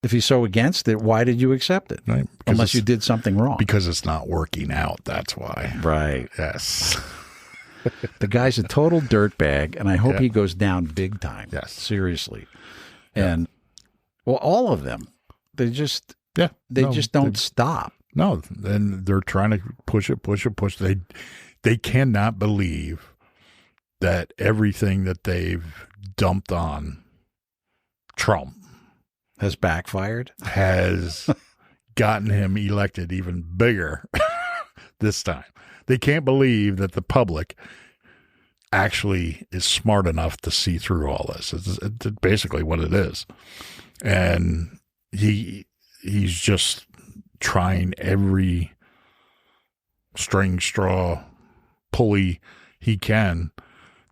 If he's so against it, why did you accept it? Right. Unless you did something wrong. Because it's not working out. That's why. Right. Yes. The guy's a total dirtbag, and I hope he goes down big time. Yes. Seriously. And, well, all of them, they just just don't stop. No, and they're trying to push it. They cannot believe that everything that they've dumped on Trump has backfired, has gotten him elected even bigger this time. They can't believe that the public actually is smart enough to see through all this. It's basically what it is. And he's just trying every string, straw, pulley he can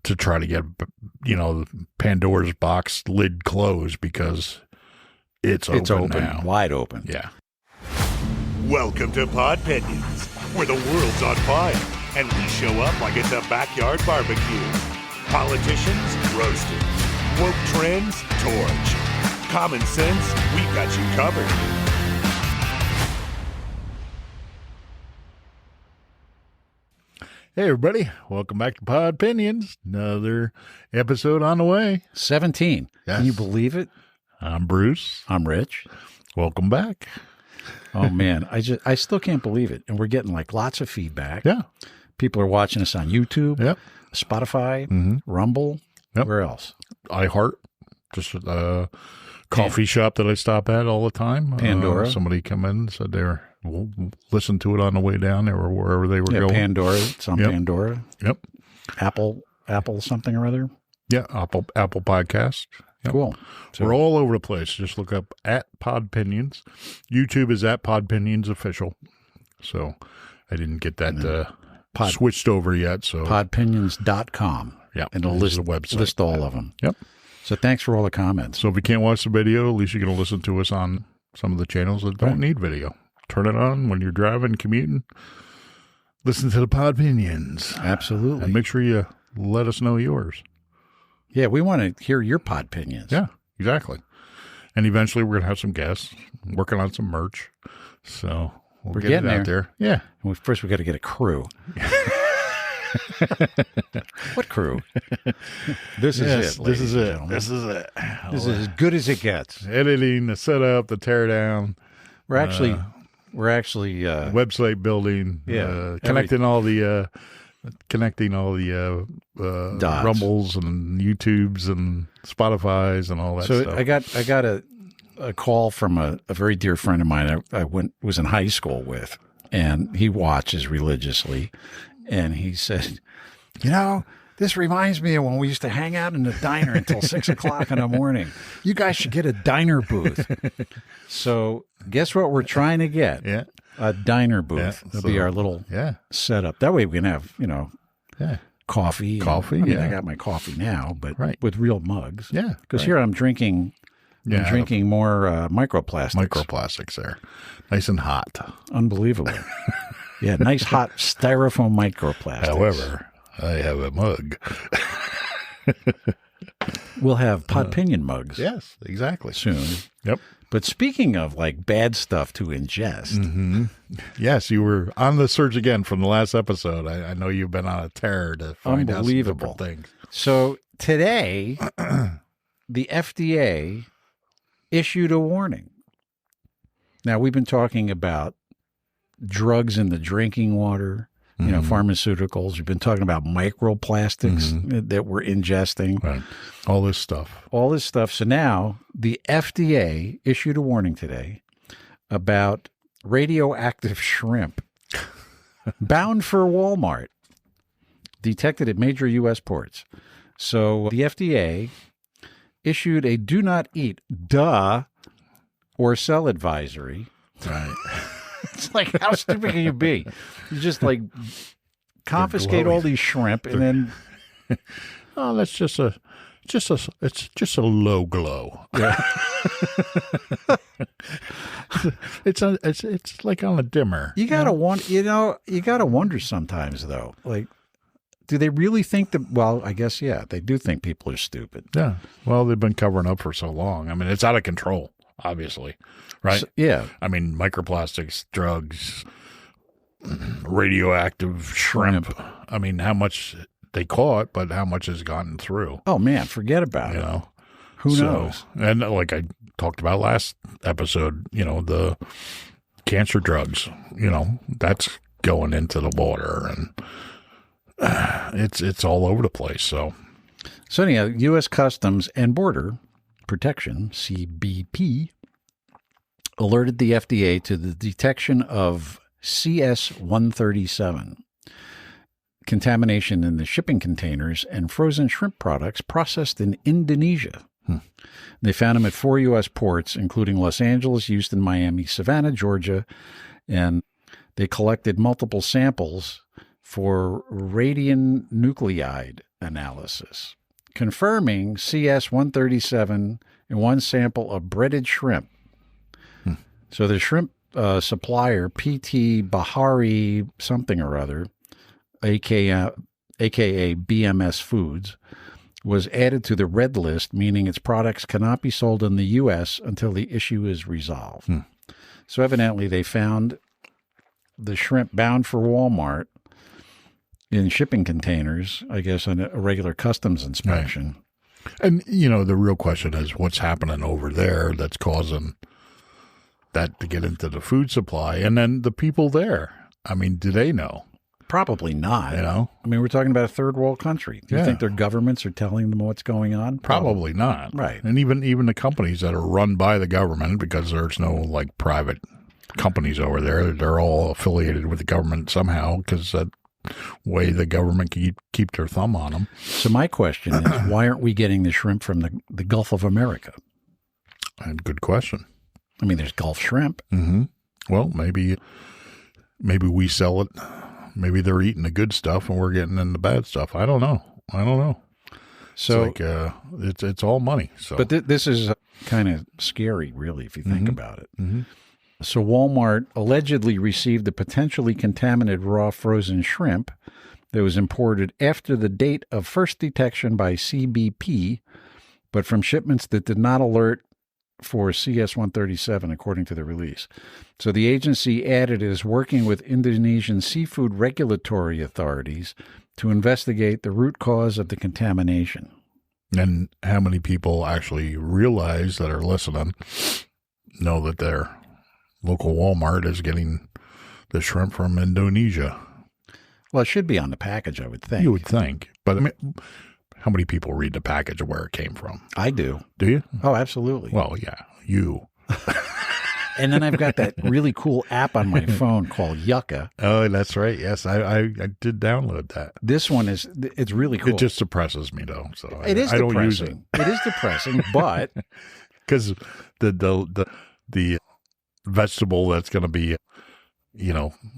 to try to get, Pandora's box lid closed, because it's open now. Wide open. Yeah. Welcome to Podpinions, where the world's on fire and we show up like it's a backyard barbecue. Politicians roasted, woke trends torched, common sense, we got you covered. Hey, everybody. Welcome back to Podpinions. Another episode on the way. 17. Yes. Can you believe it? I'm Bruce. I'm Rich. Welcome back. Oh, man. I still can't believe it. And we're getting like lots of feedback. Yeah. People are watching us on YouTube, Spotify, Rumble. Yep. Where else? iHeart, just a coffee shop that I stop at all the time. Pandora. Somebody come in and said we'll listen to it on the way down there or wherever they were going. Pandora. It's on Pandora. Yep. Apple something or other. Yeah, Apple Podcast. Yep. Cool. So we're all over the place. Just look up at Podpinions. YouTube is at Podpinions Official. So I didn't get that switched over yet. So Podpinions.com. Yeah. And it'll list all of them. Yep. So thanks for all the comments. So if you can't watch the video, at least you're going to listen to us on some of the channels that don't need video. Turn it on when you're driving, commuting. Listen to the Podpinions. Absolutely. And make sure you let us know yours. Yeah, we want to hear your Podpinions. Yeah, exactly. And eventually we're going to have some guests, working on some merch. So we're get getting it out there. Yeah. First, we got to get a crew. What crew? This is it. This is it. This is it. This is as good as it gets. Editing, the setup, the teardown. We're actually website building. Connecting all the dots. Rumbles and YouTubes and Spotify's and all that stuff. So I got a call from a very dear friend of mine I was in high school with, and he watches religiously, and he said, this reminds me of when we used to hang out in the diner until 6 o'clock in the morning. You guys should get a diner booth. So guess what we're trying to get? Yeah. A diner booth. Yeah, That'll be our little setup. That way we can have, coffee. Coffee, I got my coffee now, but with real mugs. Yeah. Because here I'm drinking more microplastics. Microplastics there. Nice and hot. Unbelievable. Yeah, nice hot styrofoam microplastics. However, I have a mug. We'll have Podpinion mugs. Yes, exactly. Soon. Yep. But speaking of like bad stuff to ingest. Yes, you were on the search again from the last episode. I know you've been on a tear to find out some different things. So today, the FDA issued a warning. Now, we've been talking about drugs in the drinking water, pharmaceuticals. We've been talking about microplastics that we're ingesting. Right. All this stuff. So now the FDA issued a warning today about radioactive shrimp bound for Walmart, detected at major U.S. ports. So the FDA issued a do not eat, or sell advisory. Right. It's like, how stupid can you be? You just like confiscate all these shrimp and then. Oh, that's just a low glow. Yeah. It's like on a dimmer. You gotta wonder sometimes though. Like, do they really think that? Well, I guess they do think people are stupid. Yeah. Well, they've been covering up for so long. I mean, it's out of control. obviously, right? So, yeah. I mean, microplastics, drugs, radioactive shrimp. I mean, how much they caught, but how much has gotten through? Oh, man, forget about You it. know? Who knows? And like I talked about last episode, the cancer drugs, that's going into the water, and it's all over the place. So anyhow, U.S. Customs and Border Protection, CBP, alerted the FDA to the detection of CS-137, contamination in the shipping containers and frozen shrimp products processed in Indonesia. They found them at 4 U.S. ports, including Los Angeles, Houston, Miami, Savannah, Georgia, and they collected multiple samples for radionuclide analysis, confirming CS-137 in one sample of breaded shrimp. So the shrimp supplier, PT Bahari something or other, aka BMS Foods, was added to the red list, meaning its products cannot be sold in the U.S. until the issue is resolved. So evidently they found the shrimp bound for Walmart in shipping containers, I guess, on a regular customs inspection. Right. And, the real question is what's happening over there that's causing that to get into the food supply? And then the people there, I mean, do they know? Probably not. I mean, we're talking about a third world country. Do you Yeah. think their governments are telling them what's going on? Probably not. Right. And even the companies that are run by the government, because there's no like private companies over there, they're all affiliated with the government somehow, because that way the government can keep their thumb on them. So my question is, why aren't we getting the shrimp from the Gulf of America? And good question. I mean, there's Gulf shrimp. Mm-hmm. Well, maybe we sell it. Maybe they're eating the good stuff and we're getting in the bad stuff. I don't know. So, it's like, it's all money. So, but this is kind of scary, really, if you think about it. Mm-hmm. So Walmart allegedly received a potentially contaminated raw frozen shrimp that was imported after the date of first detection by CBP, but from shipments that did not alert for CS-137, according to the release. So the agency added it is working with Indonesian seafood regulatory authorities to investigate the root cause of the contamination. And how many people actually realize that are listening know that their local Walmart is getting the shrimp from Indonesia? Well, it should be on the package, I would think. You would think. But I mean, how many people read the package of where it came from? I do. Do you? Oh, absolutely. Well, yeah, you. And then I've got that really cool app on my phone called Yucca. Oh, that's right. Yes, I did download that. This one it's really cool. It just depresses me, though. So it is I depressing. don't use it. It is depressing, but because the vegetable that's going to be,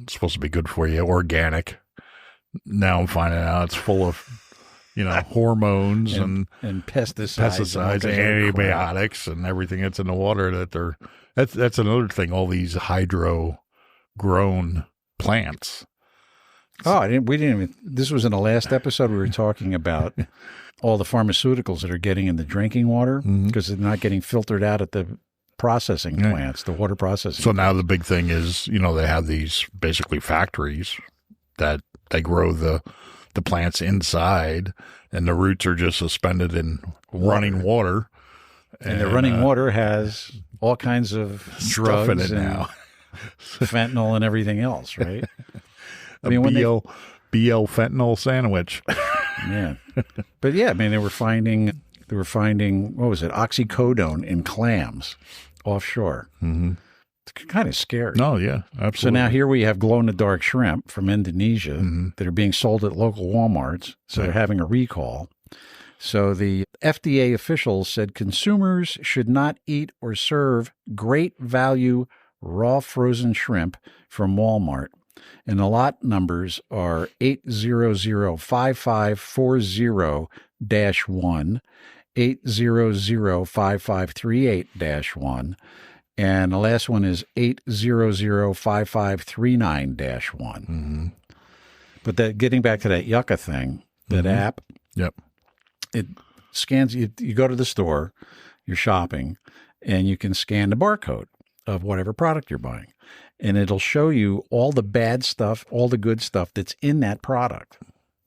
supposed to be good for you, organic. Now I'm finding out it's full of, hormones and pesticides, and antibiotics and everything that's in the water that's another thing. All these hydro grown plants. Oh, we didn't even, this was in the last episode we were talking about all the pharmaceuticals that are getting in the drinking water because they're not getting filtered out at the processing plants, the water processing. So now the big thing is, they have these basically factories that they grow the plants inside, and the roots are just suspended in running water. And the running water has all kinds of stuff drugs in it and now. fentanyl and everything else, right? I mean, BL fentanyl sandwich. Yeah. But yeah, I mean, they were finding, what was it, oxycodone in clams offshore. Mm-hmm. It's kind of scary. No, yeah, absolutely. So now here we have glow-in-the-dark shrimp from Indonesia that are being sold at local Walmarts. So they're having a recall. So the FDA officials said consumers should not eat or serve great value raw frozen shrimp from Walmart. And the lot numbers are 800-5540-1, 800-5538-1, and the last one is 800-5539-1. But getting back to that Yucca thing, that app, yep, it scans, you go to the store, you're shopping, and you can scan the barcode of whatever product you're buying. And it'll show you all the bad stuff, all the good stuff that's in that product,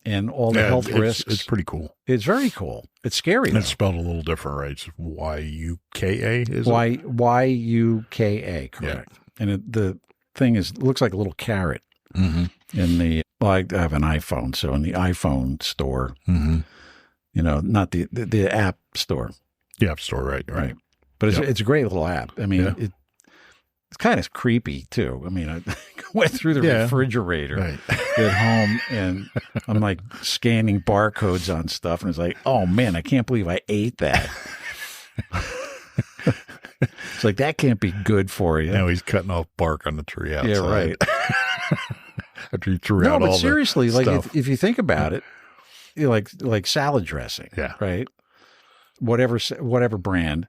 and all the health risks. It's pretty cool. It's very cool. It's scary. It's spelled a little different, right? It's Y-U-K-A, is it? Y-U-K-A, correct. Yeah. And the thing looks like a little carrot in I have an iPhone, so in the iPhone store, not the app store. The app store, right. But it's a great little app. I mean, it's kind of creepy too. I mean, I went through the refrigerator at home, and I'm like scanning barcodes on stuff, and it's like, oh man, I can't believe I ate that. It's like, that can't be good for you. Now he's cutting off bark on the tree outside. Yeah, right. After he threw out all the seriously, like stuff. if you think about it, like salad dressing, right? Whatever brand,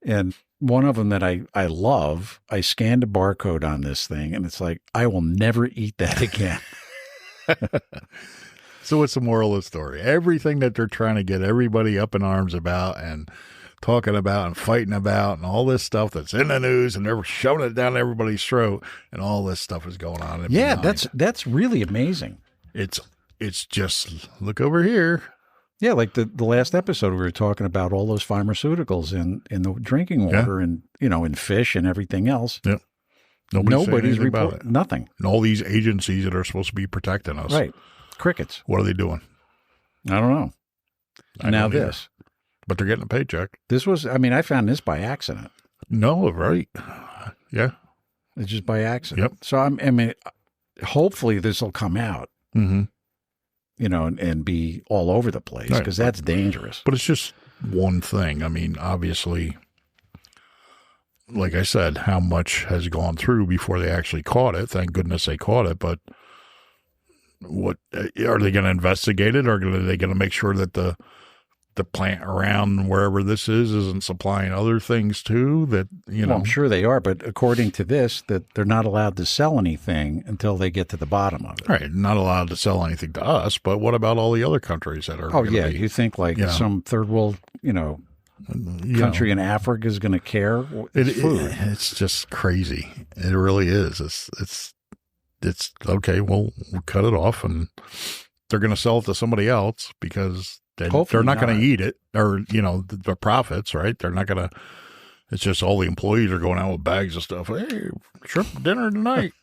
and one of them that I love, I scanned a barcode on this thing, and it's like, I will never eat that again. So what's the moral of the story? Everything that they're trying to get everybody up in arms about and talking about and fighting about and all this stuff that's in the news, and they're shoving it down everybody's throat, and all this stuff is going on. Yeah, that's really amazing. It's just, look over here. Yeah, like the last episode, we were talking about all those pharmaceuticals in the drinking water and, in fish and everything else. Yep. Nobody's reporting nothing. And all these agencies that are supposed to be protecting us. Right. Crickets. What are they doing? I don't know. Now this. But they're getting a paycheck. This was, I found this by accident. No, right. Yeah. It's just by accident. Yep. So, hopefully this will come out. Mm-hmm. And be all over the place, because that's dangerous. But it's just one thing. Obviously, like I said, how much has gone through before they actually caught it. Thank goodness they caught it. But what are they going to investigate it? Or are they going to make sure that the plant around wherever this isn't supplying other things too? Well, I'm sure they are, but according to this, that they're not allowed to sell anything until they get to the bottom of it. Right, not allowed to sell anything to us. But what about all the other countries that are? Oh yeah, you think some third world, country in Africa is going to care? It's just crazy. It really is. It's okay. We'll cut it off, and they're going to sell it to somebody else because they're not going to eat it, or the profits. Right? They're not going to. It's just all the employees are going out with bags of stuff. Hey, shrimp dinner tonight.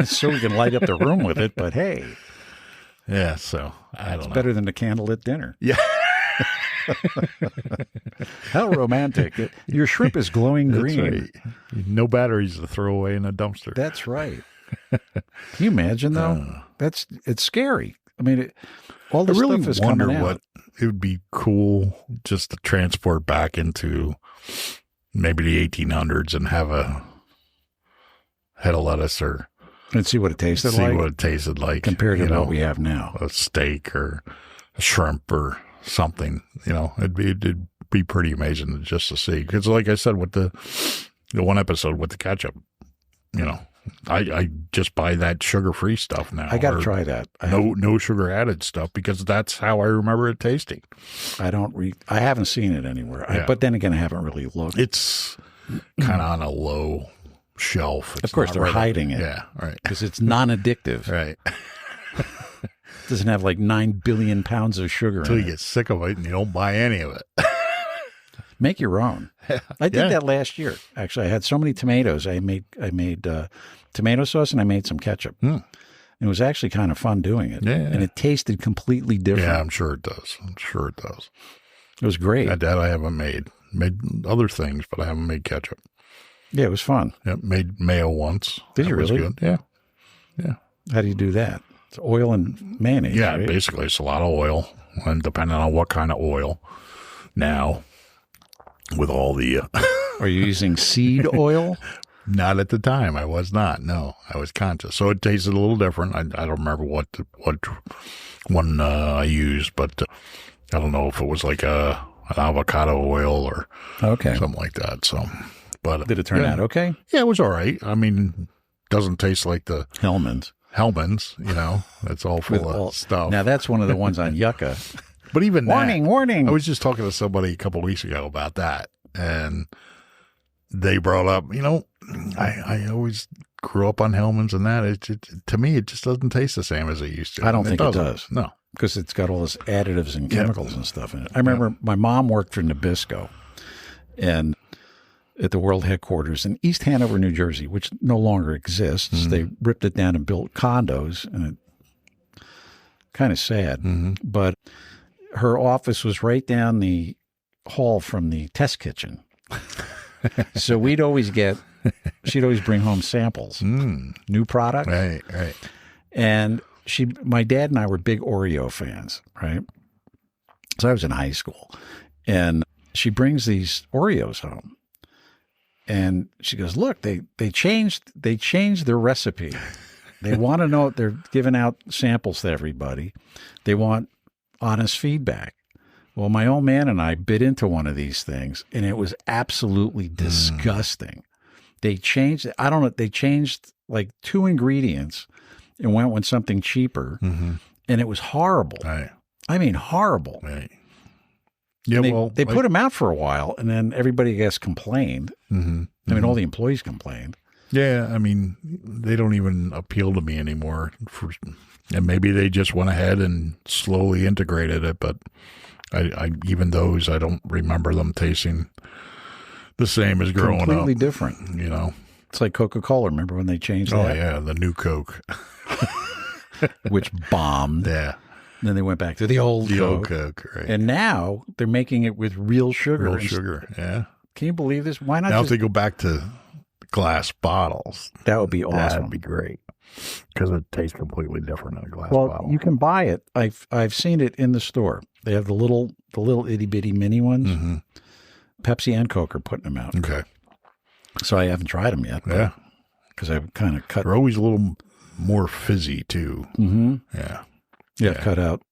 So we can light up the room with it. But hey, yeah. So I don't know. It's better than the candlelit dinner. Yeah. How romantic. Your shrimp is glowing green. Right. No batteries to throw away in a dumpster. That's right. Can you imagine, though? It's scary. All the stuff is coming out. It would be cool just to transport back into maybe the 1800s and have a head of lettuce and see what it tasted like. See what it tasted like compared to what we have now. A steak or a shrimp or something. It'd be pretty amazing just to see. Because, like I said, with the one episode with the ketchup, I just buy that sugar-free stuff now. I got to try that. No sugar added stuff, because that's how I remember it tasting. I haven't seen it anywhere. But then again, I haven't really looked. It's kind of on a low shelf. Of course, they're hiding it. Yeah, right. Because it's non-addictive. Right. It doesn't have like 9 billion pounds of sugar until in you get sick of it and you don't buy any of it. Make your own. I did that last year. Actually, I had so many tomatoes. I made tomato sauce, and I made some ketchup. And it was actually kind of fun doing it. Yeah. And it tasted completely different. Yeah, I'm sure it does. It was great. That I haven't made. Made other things, but I haven't made ketchup. Yeah, it was fun. Yeah, made mayo once. Did you really? Good. Yeah. Yeah. How do you do that? It's oil and mayonnaise. Yeah, right? Basically it's a lot of oil, and depending on what kind of oil. Now, with all the Are you using seed oil? Not at the time. I was not. No, I was conscious. So it tasted a little different. I don't remember what one I used, but I don't know if it was like an avocado oil or something like that. So, but did it turn out okay? Yeah, it was all right. Doesn't taste like the Hellman's. That's all full of stuff. Now that's one of the ones on Yucca. But even warning. I was just talking to somebody a couple of weeks ago about that. and they brought up, I always grew up on Hellman's and that. To me, it just doesn't taste the same as it used to. I don't think it does. No. Because it's got all this additives and chemicals and stuff in it. I remember my mom worked for Nabisco and at the world headquarters in East Hanover, New Jersey, which no longer exists. They ripped it down and built condos, and it kind of sad. But her office was right down the hall from the test kitchen. So she'd always bring home samples, new products. Right. And my dad and I were big Oreo fans, right? So I was in high school, and she brings these Oreos home, and she goes, "Look, they changed their recipe. They want to know. They're giving out samples to everybody. They want honest feedback." Well, my old man and I bit into one of these things, and it was absolutely disgusting. They changed. I don't know. They changed like 2 ingredients and went with something cheaper, and it was horrible. Right. I mean, horrible. Right. Yeah, They put them out for a while, and then everybody, I guess, complained. I mean, all the employees complained. Yeah, I mean, they don't even appeal to me anymore. And maybe they just went ahead and slowly integrated it, but I even those, I don't remember them tasting the same as growing up. Completely different. It's like Coca-Cola. Remember when they changed that? Oh, yeah, the new Coke. Which bombed. Yeah. Then they went back to the old Coke, right. And now they're making it with real sugar. Real sugar, yeah. Can you believe this? Why not now if they go back to glass bottles. That would be awesome. That would be great. Because it tastes completely different in a glass bottle. Well, you can buy it. I've seen it in the store. They have the little itty bitty mini ones. Pepsi and Coke are putting them out. Okay. So I haven't tried them yet. Yeah. Because I've kind of cut. They're always a little more fizzy too. Yeah. Yeah. Cut out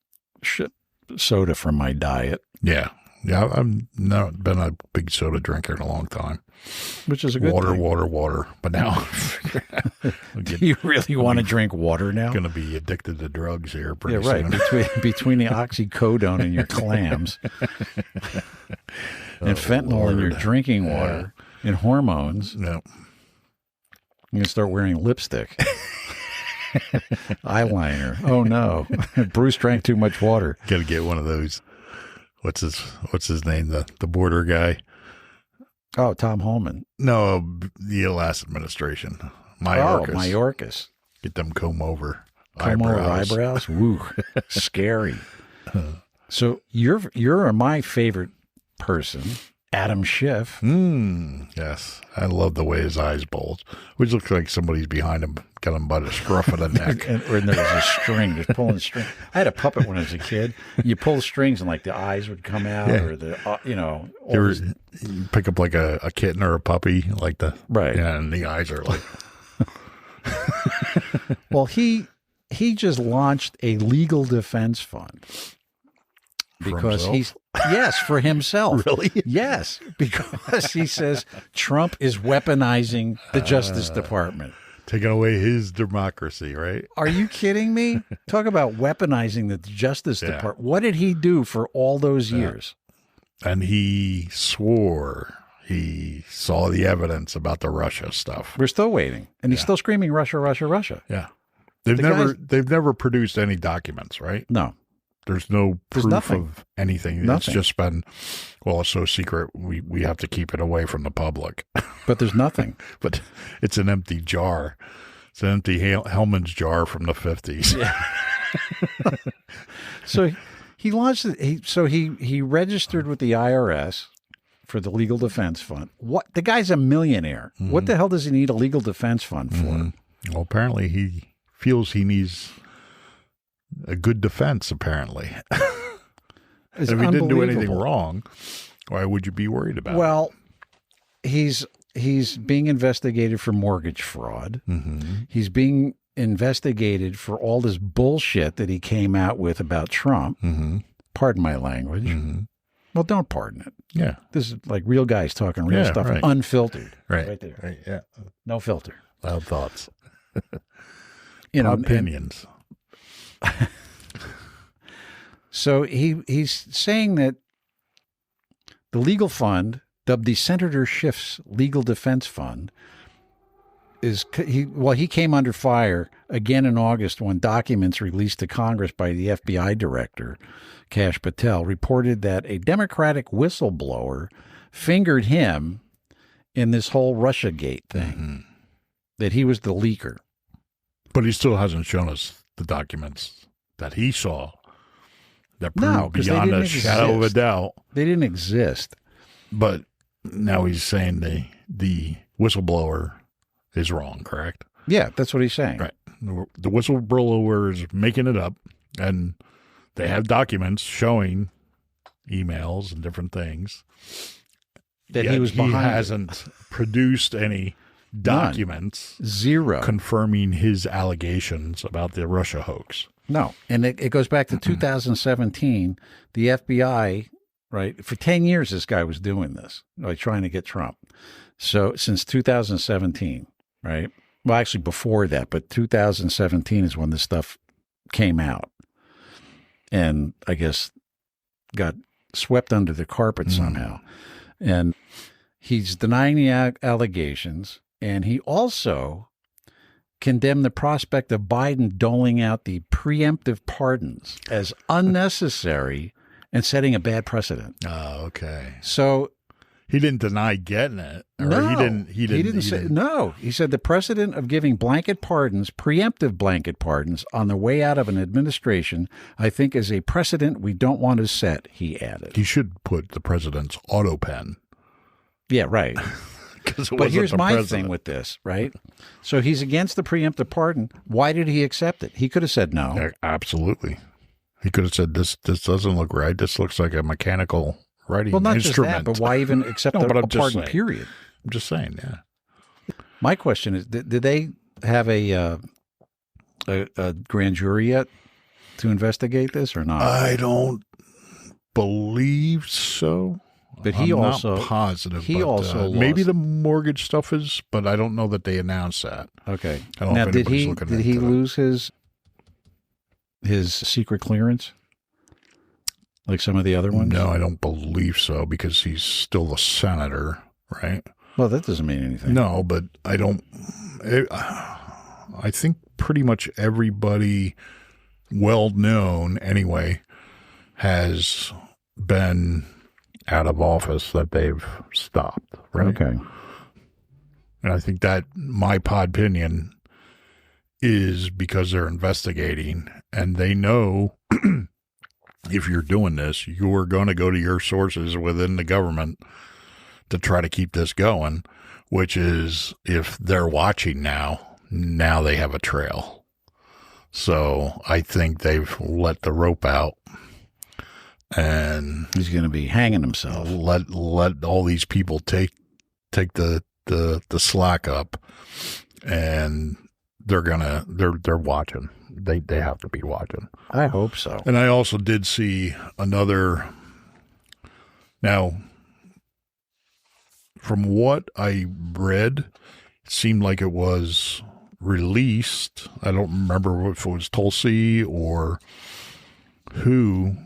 soda from my diet. Yeah. Yeah. I've not been a big soda drinker in a long time. Which is a good thing. Water. But now. Do you really want to drink water now? Going to be addicted to drugs here pretty soon. Between the oxycodone in your clams and fentanyl in your drinking water and hormones. No. You're going to start wearing lipstick. Eyeliner. Oh, no. Bruce drank too much water. Got to get one of those. What's his name? The border guy. Oh, Tom Holman. No, the last administration. Mayorkas. Oh, Mayorkas. Get them comb over eyebrows. Woo, scary. So you're my favorite person, Adam Schiff. Yes, I love the way his eyes bulge, which looks like somebody's behind him, got him by the scruff of the neck. and there's a string, just pulling string. I had a puppet when I was a kid. You pull the strings and like the eyes would come out, or you pick up like a kitten or a puppy, like the right, and the eyes are like. Well, he just launched a legal defense fund because for himself. Really? Yes, because he says Trump is weaponizing the Justice Department. Taking away his democracy, right? Are you kidding me? Talk about weaponizing the Justice Department. What did he do for all those years? And he swore he saw the evidence about the Russia stuff. We're still waiting. And he's still screaming, Russia, Russia, Russia. Yeah. They've never produced any documents, right? No. There's no proof nothing. of anything. Nothing. It's just been, well, it's so secret, we have to keep it away from the public. But there's nothing. But it's an empty jar. It's an empty Hellman's jar from the 50s. Yeah. So he launched it. He registered with the IRS for the legal defense fund. What? The guy's a millionaire. What the hell does he need a legal defense fund for? Well, apparently he feels he needs a good defense, apparently. It's if he didn't do anything wrong, why would you be worried about it? Well, he's being investigated for mortgage fraud. He's being investigated for all this bullshit that he came out with about Trump. Pardon my language. Well, don't pardon it. Yeah. This is like real guys talking real stuff, right. unfiltered. Right there. Right. Yeah. No filter. Loud thoughts. Opinions. So he's saying that the legal fund dubbed the Senator Schiff's Legal Defense Fund, he came under fire again in August when documents released to Congress by the FBI director, Kash Patel, reported that a Democratic whistleblower fingered him in this whole Russiagate thing, that he was the leaker. But he still hasn't shown us the documents that he saw that proved beyond a shadow of a doubt. They didn't exist. But now he's saying the whistleblower is wrong, correct? Yeah, that's what he's saying. Right. The whistleblower is making it up, and they have documents showing emails and different things. That he was behind. He hasn't produced any documents. Zero. Confirming his allegations about the Russia hoax. No. And it goes back to 2017. The FBI, right, for 10 years this guy was doing this, like trying to get Trump. So since 2017, right? Well, actually before that, but 2017 is when this stuff came out. And I guess got swept under the carpet somehow. And he's denying the allegations. And he also condemned the prospect of Biden doling out the preemptive pardons as unnecessary and setting a bad precedent. Oh, okay. So he didn't deny getting it. Or no, he didn't say. No, he said the precedent of giving blanket pardons, preemptive blanket pardons, on the way out of an administration, I think is a precedent we don't want to set, he added. He should put the president's auto pen. Yeah, right. But here's my thing with this, right? So he's against the preemptive pardon. Why did he accept it? He could have said no. Yeah, absolutely. He could have said, this doesn't look right. This looks like a mechanical writing instrument. Well, not just that, but why even accept a pardon, period? I'm just saying, yeah. My question is, did they have a grand jury yet to investigate this or not? I don't believe so. But he I'm also not positive. He also lost. Maybe the mortgage stuff is, but I don't know that they announced that. Okay. I don't know if did he that. lose his secret clearance, like some of the other ones? No, I don't believe so because he's still a senator, right? Well, that doesn't mean anything. No, but I don't. I think pretty much everybody, well known anyway, has been out of office that they've stopped, right? Okay. And I think that my Podpinion is because they're investigating and they know if you're doing this, you're going to go to your sources within the government to try to keep this going, which is if they're watching now they have a trail. So I think they've let the rope out. And he's going to be hanging himself. Let all these people take the slack up, and they're watching. They have to be watching. I hope so. And I also did see another. Now, from what I read, it seemed like it was released. I don't remember if it was Tulsi or who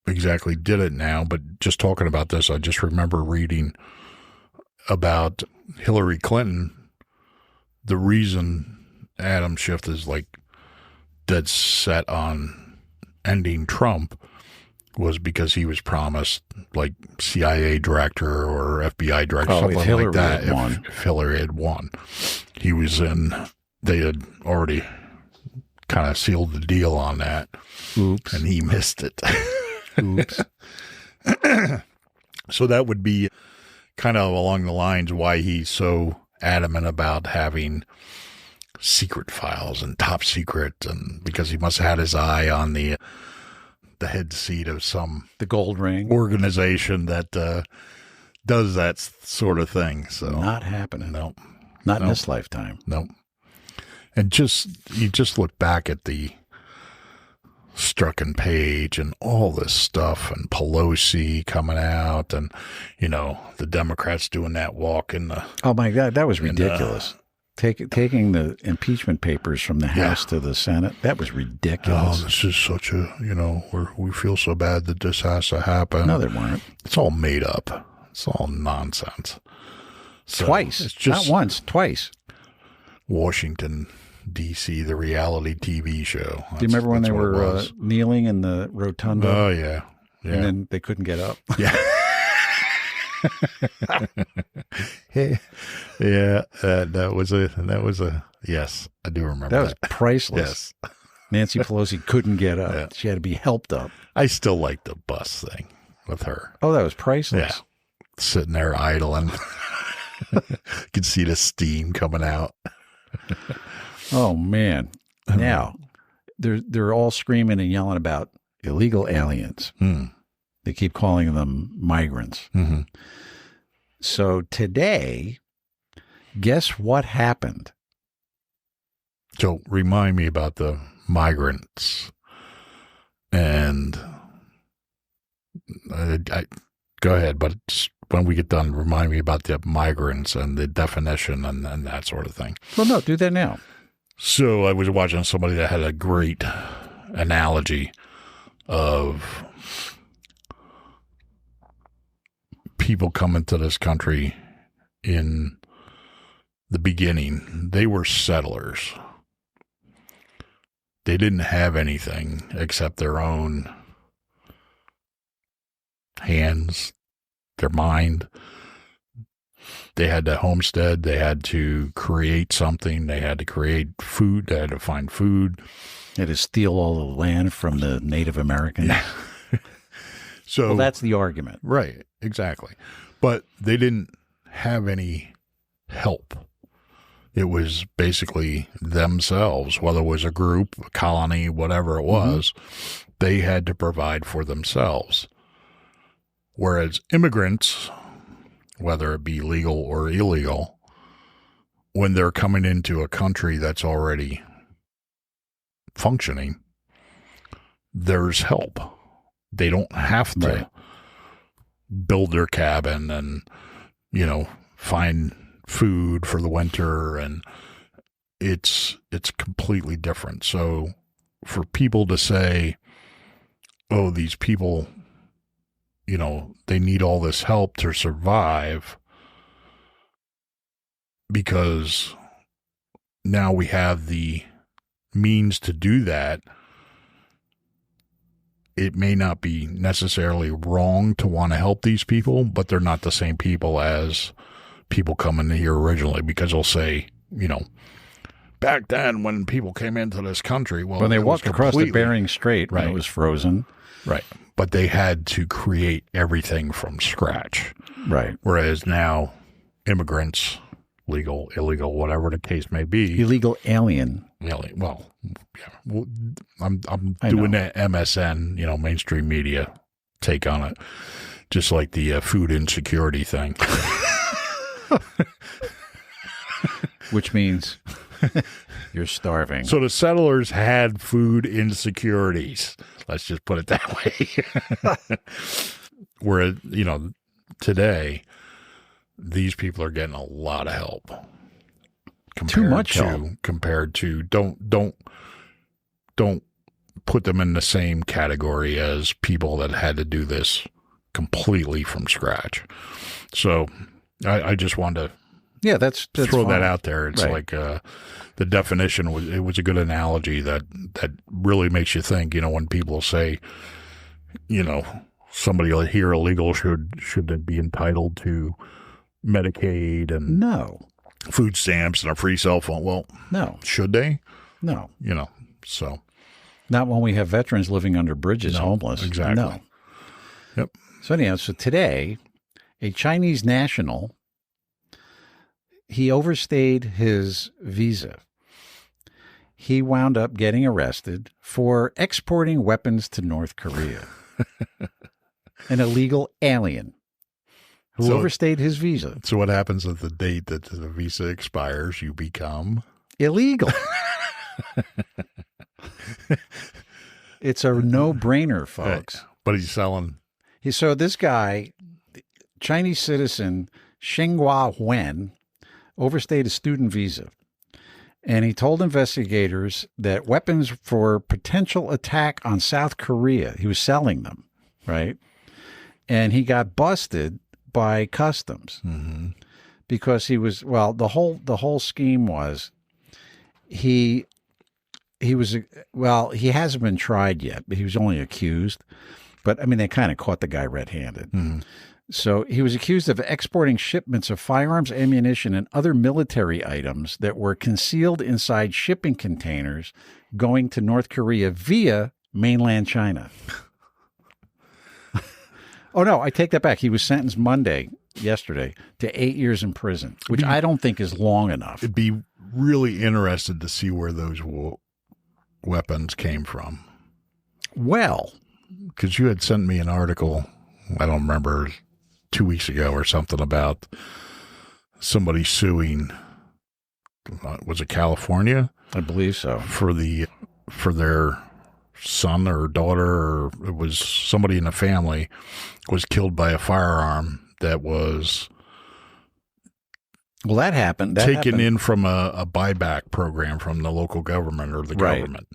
exactly did it now, but just talking about this, I just remember reading about Hillary Clinton. The reason Adam Schiff is like dead set on ending Trump was because he was promised like CIA director or FBI director, something like that. If Hillary had won, he was in. They had already kind of sealed the deal on that. Oops, and he missed it. Oops. So that would be kind of along the lines why he's so adamant about having secret files and top secret, and because he must have had his eye on the head seat of the gold ring organization that does that sort of thing. So not happening. No, not in this lifetime. No. And you just look back at the Strucken page and all this stuff, and Pelosi coming out, and the Democrats doing that walk in the. Oh my God, that was ridiculous. Taking the impeachment papers from the House to the Senate, that was ridiculous. Oh, this is such a we feel so bad that this has to happen. No, they weren't. It's all made up. It's all nonsense. So Twice. It's just Not once, twice. Washington, D.C., the reality TV show. Do you remember when they what it were was. kneeling in the rotunda? Oh, yeah. Yeah. And then they couldn't get up. Yeah. Yeah. That was a, yes, I do remember That was priceless. Yes. Nancy Pelosi couldn't get up. Yeah. She had to be helped up. I still like the bus thing with her. Oh, that was priceless. Yeah. Sitting there idling. You can see the steam coming out. Oh, man. Now, they're all screaming and yelling about illegal aliens. They keep calling them migrants. Mm-hmm. So today, guess what happened? So remind me about the migrants. And I go ahead, but when we get done, remind me about the migrants and the definition and that sort of thing. Well, no, do that now. So I was watching somebody that had a great analogy of people coming to this country in the beginning. They were settlers. They didn't have anything except their own hands, their mind. They had to homestead. They had to create something. They had to create food. They had to find food. They had to steal all the land from the Native Americans. So, well, that's the argument. Right, exactly. But they didn't have any help. It was basically themselves, whether it was a group, a colony, whatever it was, they had to provide for themselves. Whereas immigrants, whether it be legal or illegal, when they're coming into a country that's already functioning, there's help. They don't have to build their cabin and, find food for the winter, and it's completely different. So for people to say, oh, these people, they need all this help to survive because now we have the means to do that, it may not be necessarily wrong to want to help these people, but they're not the same people as people coming here originally, because they'll say, back then when people came into this country, well, when they walked across the Bering Strait when it was frozen. Right. But they had to create everything from scratch. Right. Whereas now immigrants, legal, illegal, whatever the case may be. Illegal alien. Well, yeah. I'm doing that MSN, mainstream media take on it, just like the food insecurity thing. Which means you're starving. So the settlers had food insecurities. Let's just put it that way. Whereas, today, these people are getting a lot of help. Too much help. Compared to don't put them in the same category as people that had to do this completely from scratch. So I just wanted to that's throw fine. that out there. It's like the definition was a good analogy that really makes you think. When people say, somebody here illegal should be entitled to Medicaid and food stamps and a free cell phone. Well, no, should they? No, so not when we have veterans living under bridges, homeless. Exactly. No. Yep. So anyhow, today, a Chinese national, he overstayed his visa. He wound up getting arrested for exporting weapons to North Korea. An illegal alien who overstayed his visa. So what happens at the date that the visa expires? You become illegal. It's a no-brainer, folks. But he's selling. So this guy, Chinese citizen Xinghua Wen, overstayed a student visa. And he told investigators that weapons for potential attack on South Korea, he was selling them, right? And he got busted by customs because he was, well, the whole scheme was he hasn't been tried yet, but he was only accused. But I mean, they kind of caught the guy red-handed. So he was accused of exporting shipments of firearms, ammunition, and other military items that were concealed inside shipping containers going to North Korea via mainland China. Oh, no, I take that back. He was sentenced yesterday, to 8 years in prison, which I don't think is long enough. It'd be really interested to see where those weapons came from. Well, because you had sent me an article, I don't remember, 2 weeks ago or something about somebody suing, was it California? I believe so. For their son or daughter, or it was somebody in the family was killed by a firearm that was that happened. Taken in from a buyback program from the local government or the government.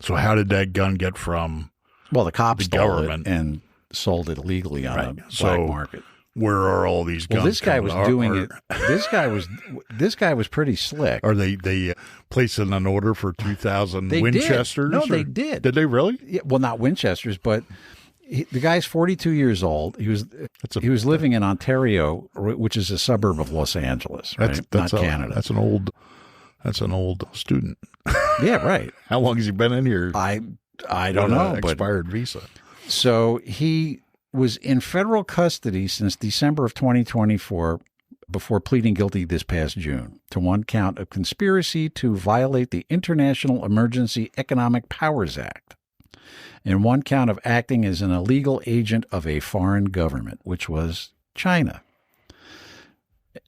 So how did that gun get from the cops the government and sold it illegally on a black market? Where are all these guns? Well, this guy was doing it. This guy was pretty slick. Are they placing an order for 2,000 Winchesters? No, they did. Did they really? Yeah, well, not Winchesters, but the guy's 42 years old. He was living in Ontario, which is a suburb of Los Angeles, right? Not Canada. That's an old student. Yeah, right. How long has he been in here? I don't know. Expired visa. So he was in federal custody since December of 2024 before pleading guilty this past June to one count of conspiracy to violate the International Emergency Economic Powers Act and one count of acting as an illegal agent of a foreign government, which was China.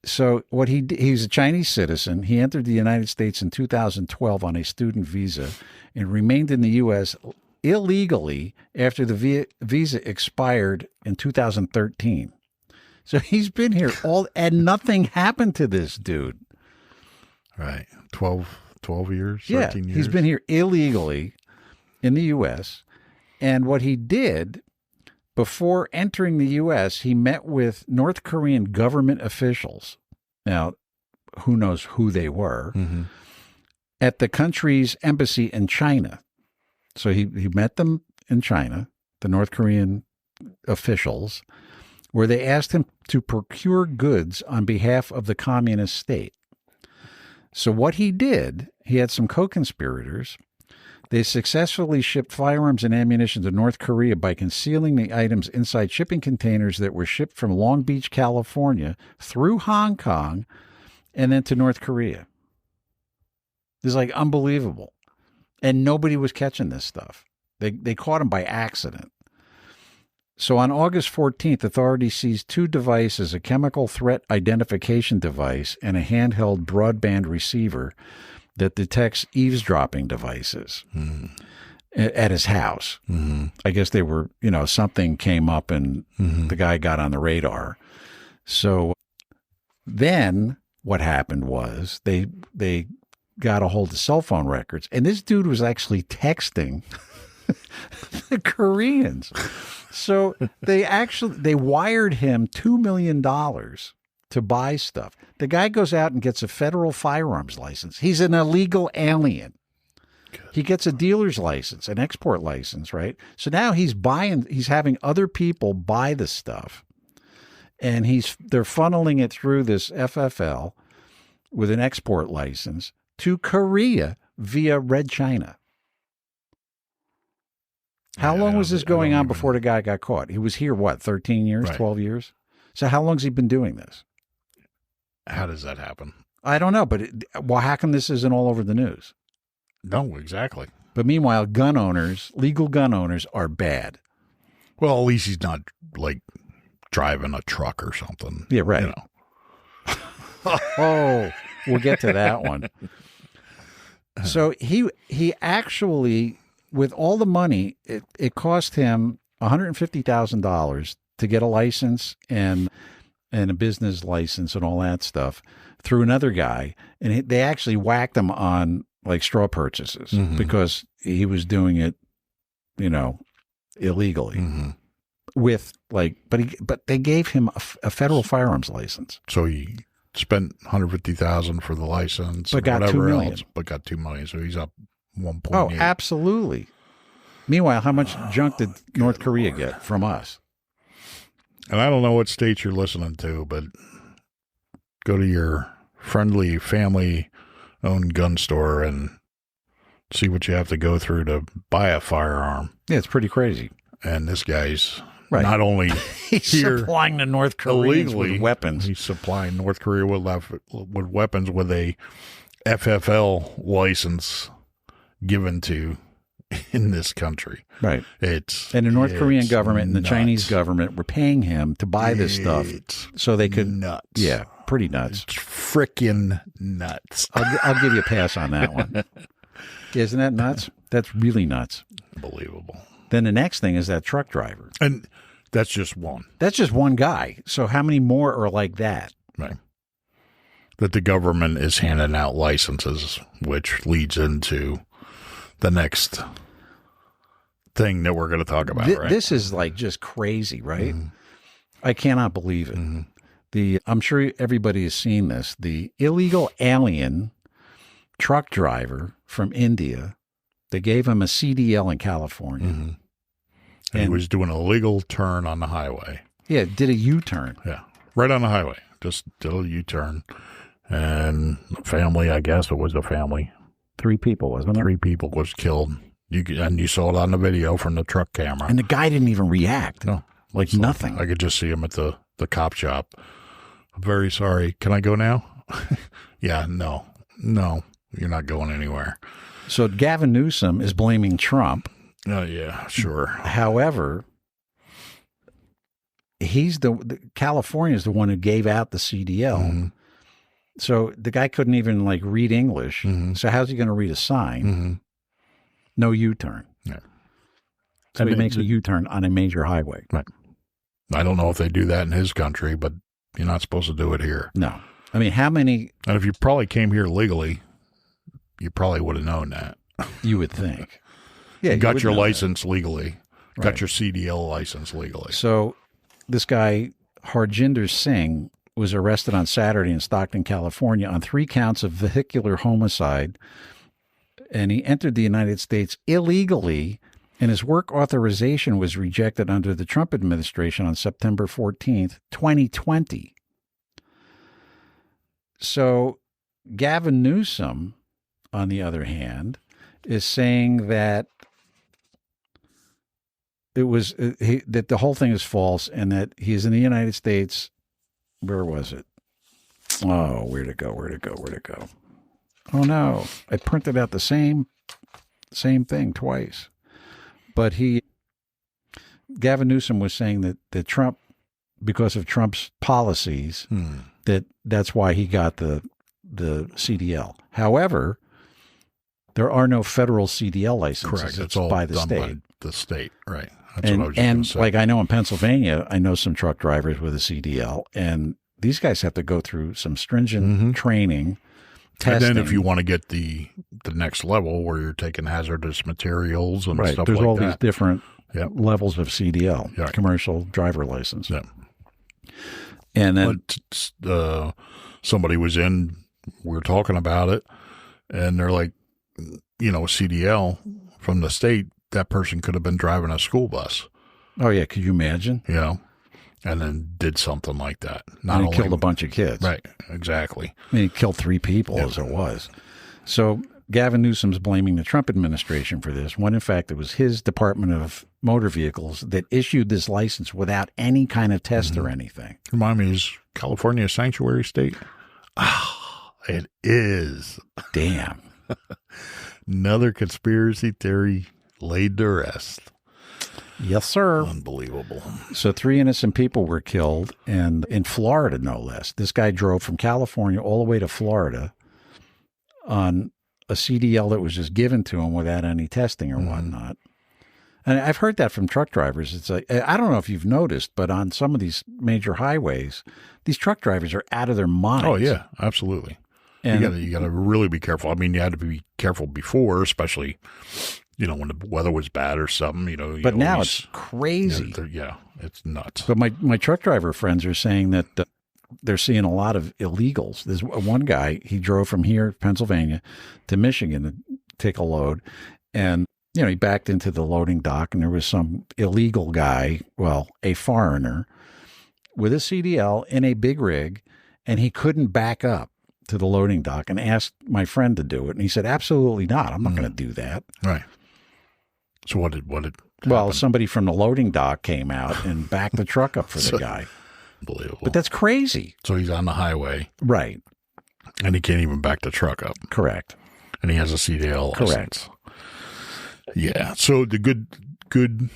So what he's a Chinese citizen. He entered the United States in 2012 on a student visa and remained in the U.S. illegally after the visa expired in 2013. So he's been here and nothing happened to this dude. Right. 12 years, 13 years. He's been here illegally in the U.S. And what he did before entering the U.S., he met with North Korean government officials. Now, who knows who they were, at the country's embassy in China. So he met them in China, the North Korean officials, where they asked him to procure goods on behalf of the communist state. So what he did, he had some co-conspirators. They successfully shipped firearms and ammunition to North Korea by concealing the items inside shipping containers that were shipped from Long Beach, California, through Hong Kong, and then to North Korea. It's like unbelievable. And nobody was catching this stuff. They caught him by accident. So on August 14th, authorities seized two devices, a chemical threat identification device and a handheld broadband receiver that detects eavesdropping devices at his house. I guess they were, something came up and the guy got on the radar. So then what happened was they got a hold of cell phone records, and this dude was actually texting the Koreans. So they wired him $2 million to buy stuff. The guy goes out and gets a federal firearms license. He's an illegal alien. Good. He gets a dealer's license, an export license, right? So now he's having other people buy the stuff, and they're funneling it through this FFL with an export license to Korea via Red China. How long was this going on before the guy got caught? He was here, 13 years, 12 years? So how long's he been doing this? How does that happen? I don't know, but how come this isn't all over the news? No, exactly. But meanwhile, legal gun owners are bad. Well, at least he's not like driving a truck or something. Yeah, right. Oh, we'll get to that one. So he actually, with all the money, it cost him $150,000 to get a license and a business license and all that stuff through another guy. And they actually whacked him on like straw purchases because he was doing it, illegally, with but they gave him a federal firearms license. So he spent $150,000 for the license, But got $2 million. but got $2 million. So he's up 1.8. Oh, absolutely. Meanwhile, how much junk did North Korea get from us? And I don't know what states you're listening to, but go to your friendly family-owned gun store and see what you have to go through to buy a firearm. Yeah, it's pretty crazy. And this guy's Right. not only He's here supplying the North Koreans illegally with weapons. he's supplying North Korea with weapons with a FFL license given to in this country. Right. And the North Korean government and the nuts. Chinese government were paying him to buy this stuff so they could. Nuts. Yeah, pretty nuts. It's freaking nuts. I'll give you a pass on that one. Isn't that nuts? That's really nuts. Unbelievable. Then the next thing is that truck driver. And that's just one. That's just one guy. So how many more are like that? Right. That the government is handing out licenses, which leads into the next thing that we're going to talk about, right? This is like just crazy, right? Mm-hmm. I cannot believe it. Mm-hmm. I'm sure everybody has seen this. The illegal alien truck driver from India, they gave him a CDL in California. Mm-hmm. And he was doing a legal turn on the highway. Yeah, did a U-turn. Yeah, right on the highway. Just did a U-turn. And the family, I guess it was a family. 3 people, wasn't it? 3 people was killed. And you saw it on the video from the truck camera. And the guy didn't even react. No. Like nothing. I could just see him at the cop shop. I'm very sorry. Can I go now? Yeah, no, you're not going anywhere. So Gavin Newsom is blaming Trump. Oh, yeah, sure. However, California is the one who gave out the CDL. Mm-hmm. So the guy couldn't even read English. Mm-hmm. So how's he going to read a sign? Mm-hmm. No U-turn. Yeah. So he makes a U-turn on a major highway. Right. I don't know if they do that in his country, but you're not supposed to do it here. No. I mean, how many? And if you probably came here legally, you probably would have known that. You would think. Yeah. You got your license legally. Right. Got your CDL license legally. So this guy, Harjinder Singh, was arrested on Saturday in Stockton, California on 3 counts of vehicular homicide. And he entered the United States illegally, and his work authorization was rejected under the Trump administration on September 14th, 2020. So Gavin Newsom, on the other hand, is saying that that the whole thing is false and that he's in the United States. Where was it? Oh, where'd it go? Oh, no. I printed out the same thing twice. But Gavin Newsom was saying that Trump, because of Trump's policies, that's why he got the CDL. However, there are no federal CDL licenses. Correct. It's all by the done state. by the state, right. That's what I was just and say. I know in Pennsylvania, I know some truck drivers with a CDL, and these guys have to go through some stringent training, testing. And then if you want to get the next level where you're taking hazardous materials and stuff there's like all that. these different levels of CDL, commercial driver license. Yeah. And then somebody was in, we were talking about it, and they're like, CDL from the state, that person could have been driving a school bus. Oh, yeah. Could you imagine? And then did something like that. Not only killed a bunch of kids. Right. Exactly. I mean, he killed 3 people as it was. So Gavin Newsom's blaming the Trump administration for this, when in fact it was his Department of Motor Vehicles that issued this license without any kind of test or anything. Remind me, is California a sanctuary state? It is. Damn. Another conspiracy theory laid to rest. Yes, sir. Unbelievable. So 3 innocent people were killed, and in Florida, no less. This guy drove from California all the way to Florida on a CDL that was just given to him without any testing or whatnot. And I've heard that from truck drivers. It's like, I don't know if you've noticed, but on some of these major highways, these truck drivers are out of their minds. Oh, yeah, absolutely. And you got to really be careful. I mean, you had to be careful before, especially when the weather was bad or something, But now it's crazy. It's nuts. But my truck driver friends are saying that they're seeing a lot of illegals. There's one guy, he drove from here, Pennsylvania, to Michigan to take a load. And, he backed into the loading dock, and there was some illegal guy, a foreigner, with a CDL in a big rig, and he couldn't back up to the loading dock and asked my friend to do it. And he said, absolutely not. I'm not going to do that. Right. So what did Well, somebody from the loading dock came out and backed the truck up for the guy. Unbelievable. But that's crazy. So he's on the highway. Right. And he can't even back the truck up. Correct. And he has a CDL license. Correct. Yeah. So the good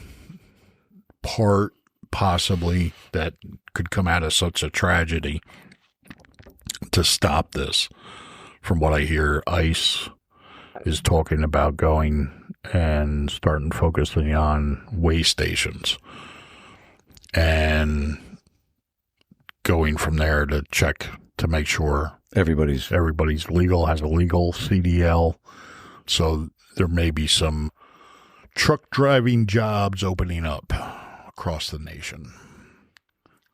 part possibly that could come out of such a tragedy to stop this, from what I hear, ICE is talking about going and starting focusing on weigh stations and going from there to check to make sure everybody's legal, has a legal CDL. So there may be some truck driving jobs opening up across the nation.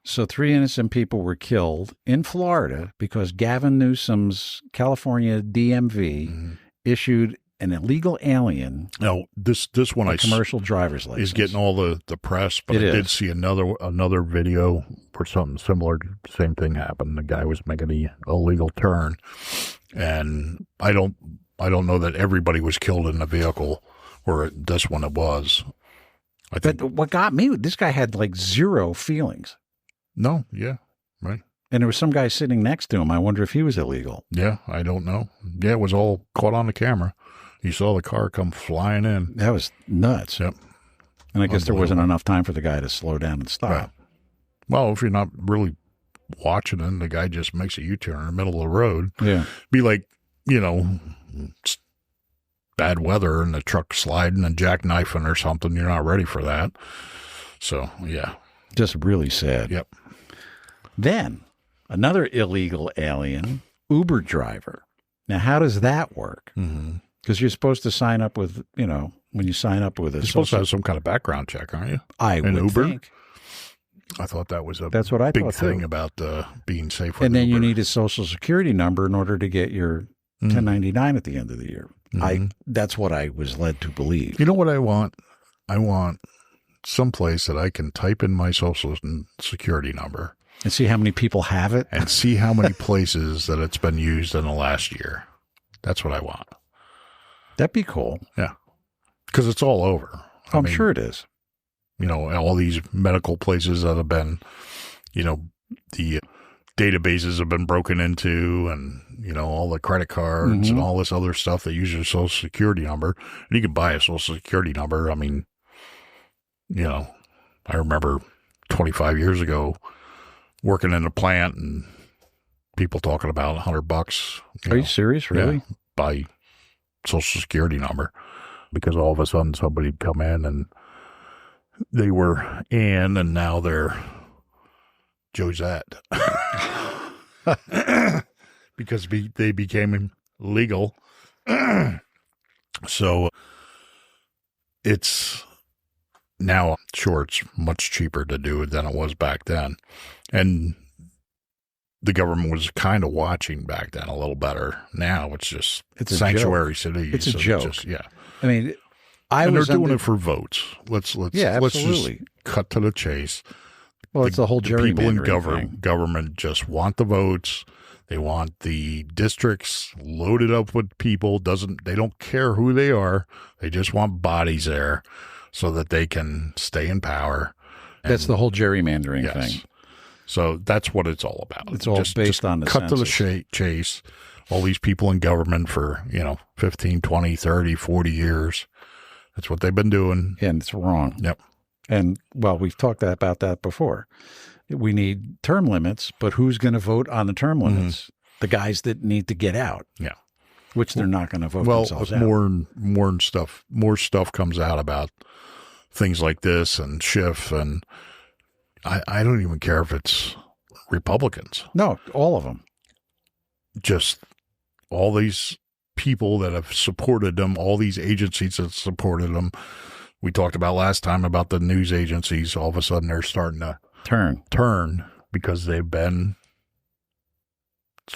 So 3 innocent people were killed in Florida because Gavin Newsom's California DMV issued an illegal alien. Now, this one commercial driver's license is getting all the press, but I did see another video where something similar, same thing happened. The guy was making the illegal turn, and I don't know that everybody was killed in the vehicle, or this one it was. But what got me, this guy had like zero feelings. No, yeah, right. And there was some guy sitting next to him. I wonder if he was illegal. Yeah, I don't know. Yeah, it was all caught on the camera. You saw the car come flying in. That was nuts. Yep. And I guess there wasn't enough time for the guy to slow down and stop. Right. Well, if you're not really watching it, the guy just makes a U-turn in the middle of the road. Yeah. Be like, it's bad weather and the truck sliding and jackknifing or something. You're not ready for that. So, yeah. Just really sad. Yep. Then another illegal alien, Uber driver. Now, how does that work? Because you're supposed to sign up with, when you sign up with a you're supposed to have some kind of background check, aren't you? I would Uber? think. I thought that was That's what I big thought thing too. about being safe. And then Uber. you need a social security number in order to get your 1099 at the end of the year. That's what I was led to believe. You know what I want? I want someplace that I can type in my social security number And see how many people have it? and see how many places that it's been used in the last year. That's what I want. That'd be cool. Yeah. Because it's all over. I'm sure it is. All these medical places that have been, the databases have been broken into, and, all the credit cards and all this other stuff that use your social security number. And you can buy a social security number. I mean, I remember 25 years ago working in a plant and people talking about $100. Are you serious? Really? Yeah, buy social security number, because all of a sudden somebody'd come in and they were Ann and now they're Josette. Because they became legal. So it's now, sure, it's much cheaper to do it than it was back then. And the government was kind of watching back then a little better. Now it's just sanctuary cities. It's a joke. Yeah. I mean, they're doing it for votes. Let's absolutely. just cut to the chase. Well, it's the whole gerrymandering people in thing. government just want the votes. They want the districts loaded up with people. They don't care who they are. They just want bodies there so that they can stay in power. That's the whole gerrymandering thing. So that's what it's all about. It's all based on the cut census. to the chase. All these people in government for, 15, 20, 30, 40 years. That's what they've been doing. And it's wrong. Yep. And, we've talked about that before. We need term limits, but who's going to vote on the term limits? The guys that need to get out. Yeah. Which they're not going to vote Well, themselves out. more stuff comes out about things like this and Schiff, and I don't even care if it's Republicans. No, all of them. Just all these people that have supported them, all these agencies that supported them. We talked about last time about the news agencies. All of a sudden, they're starting to turn because they've been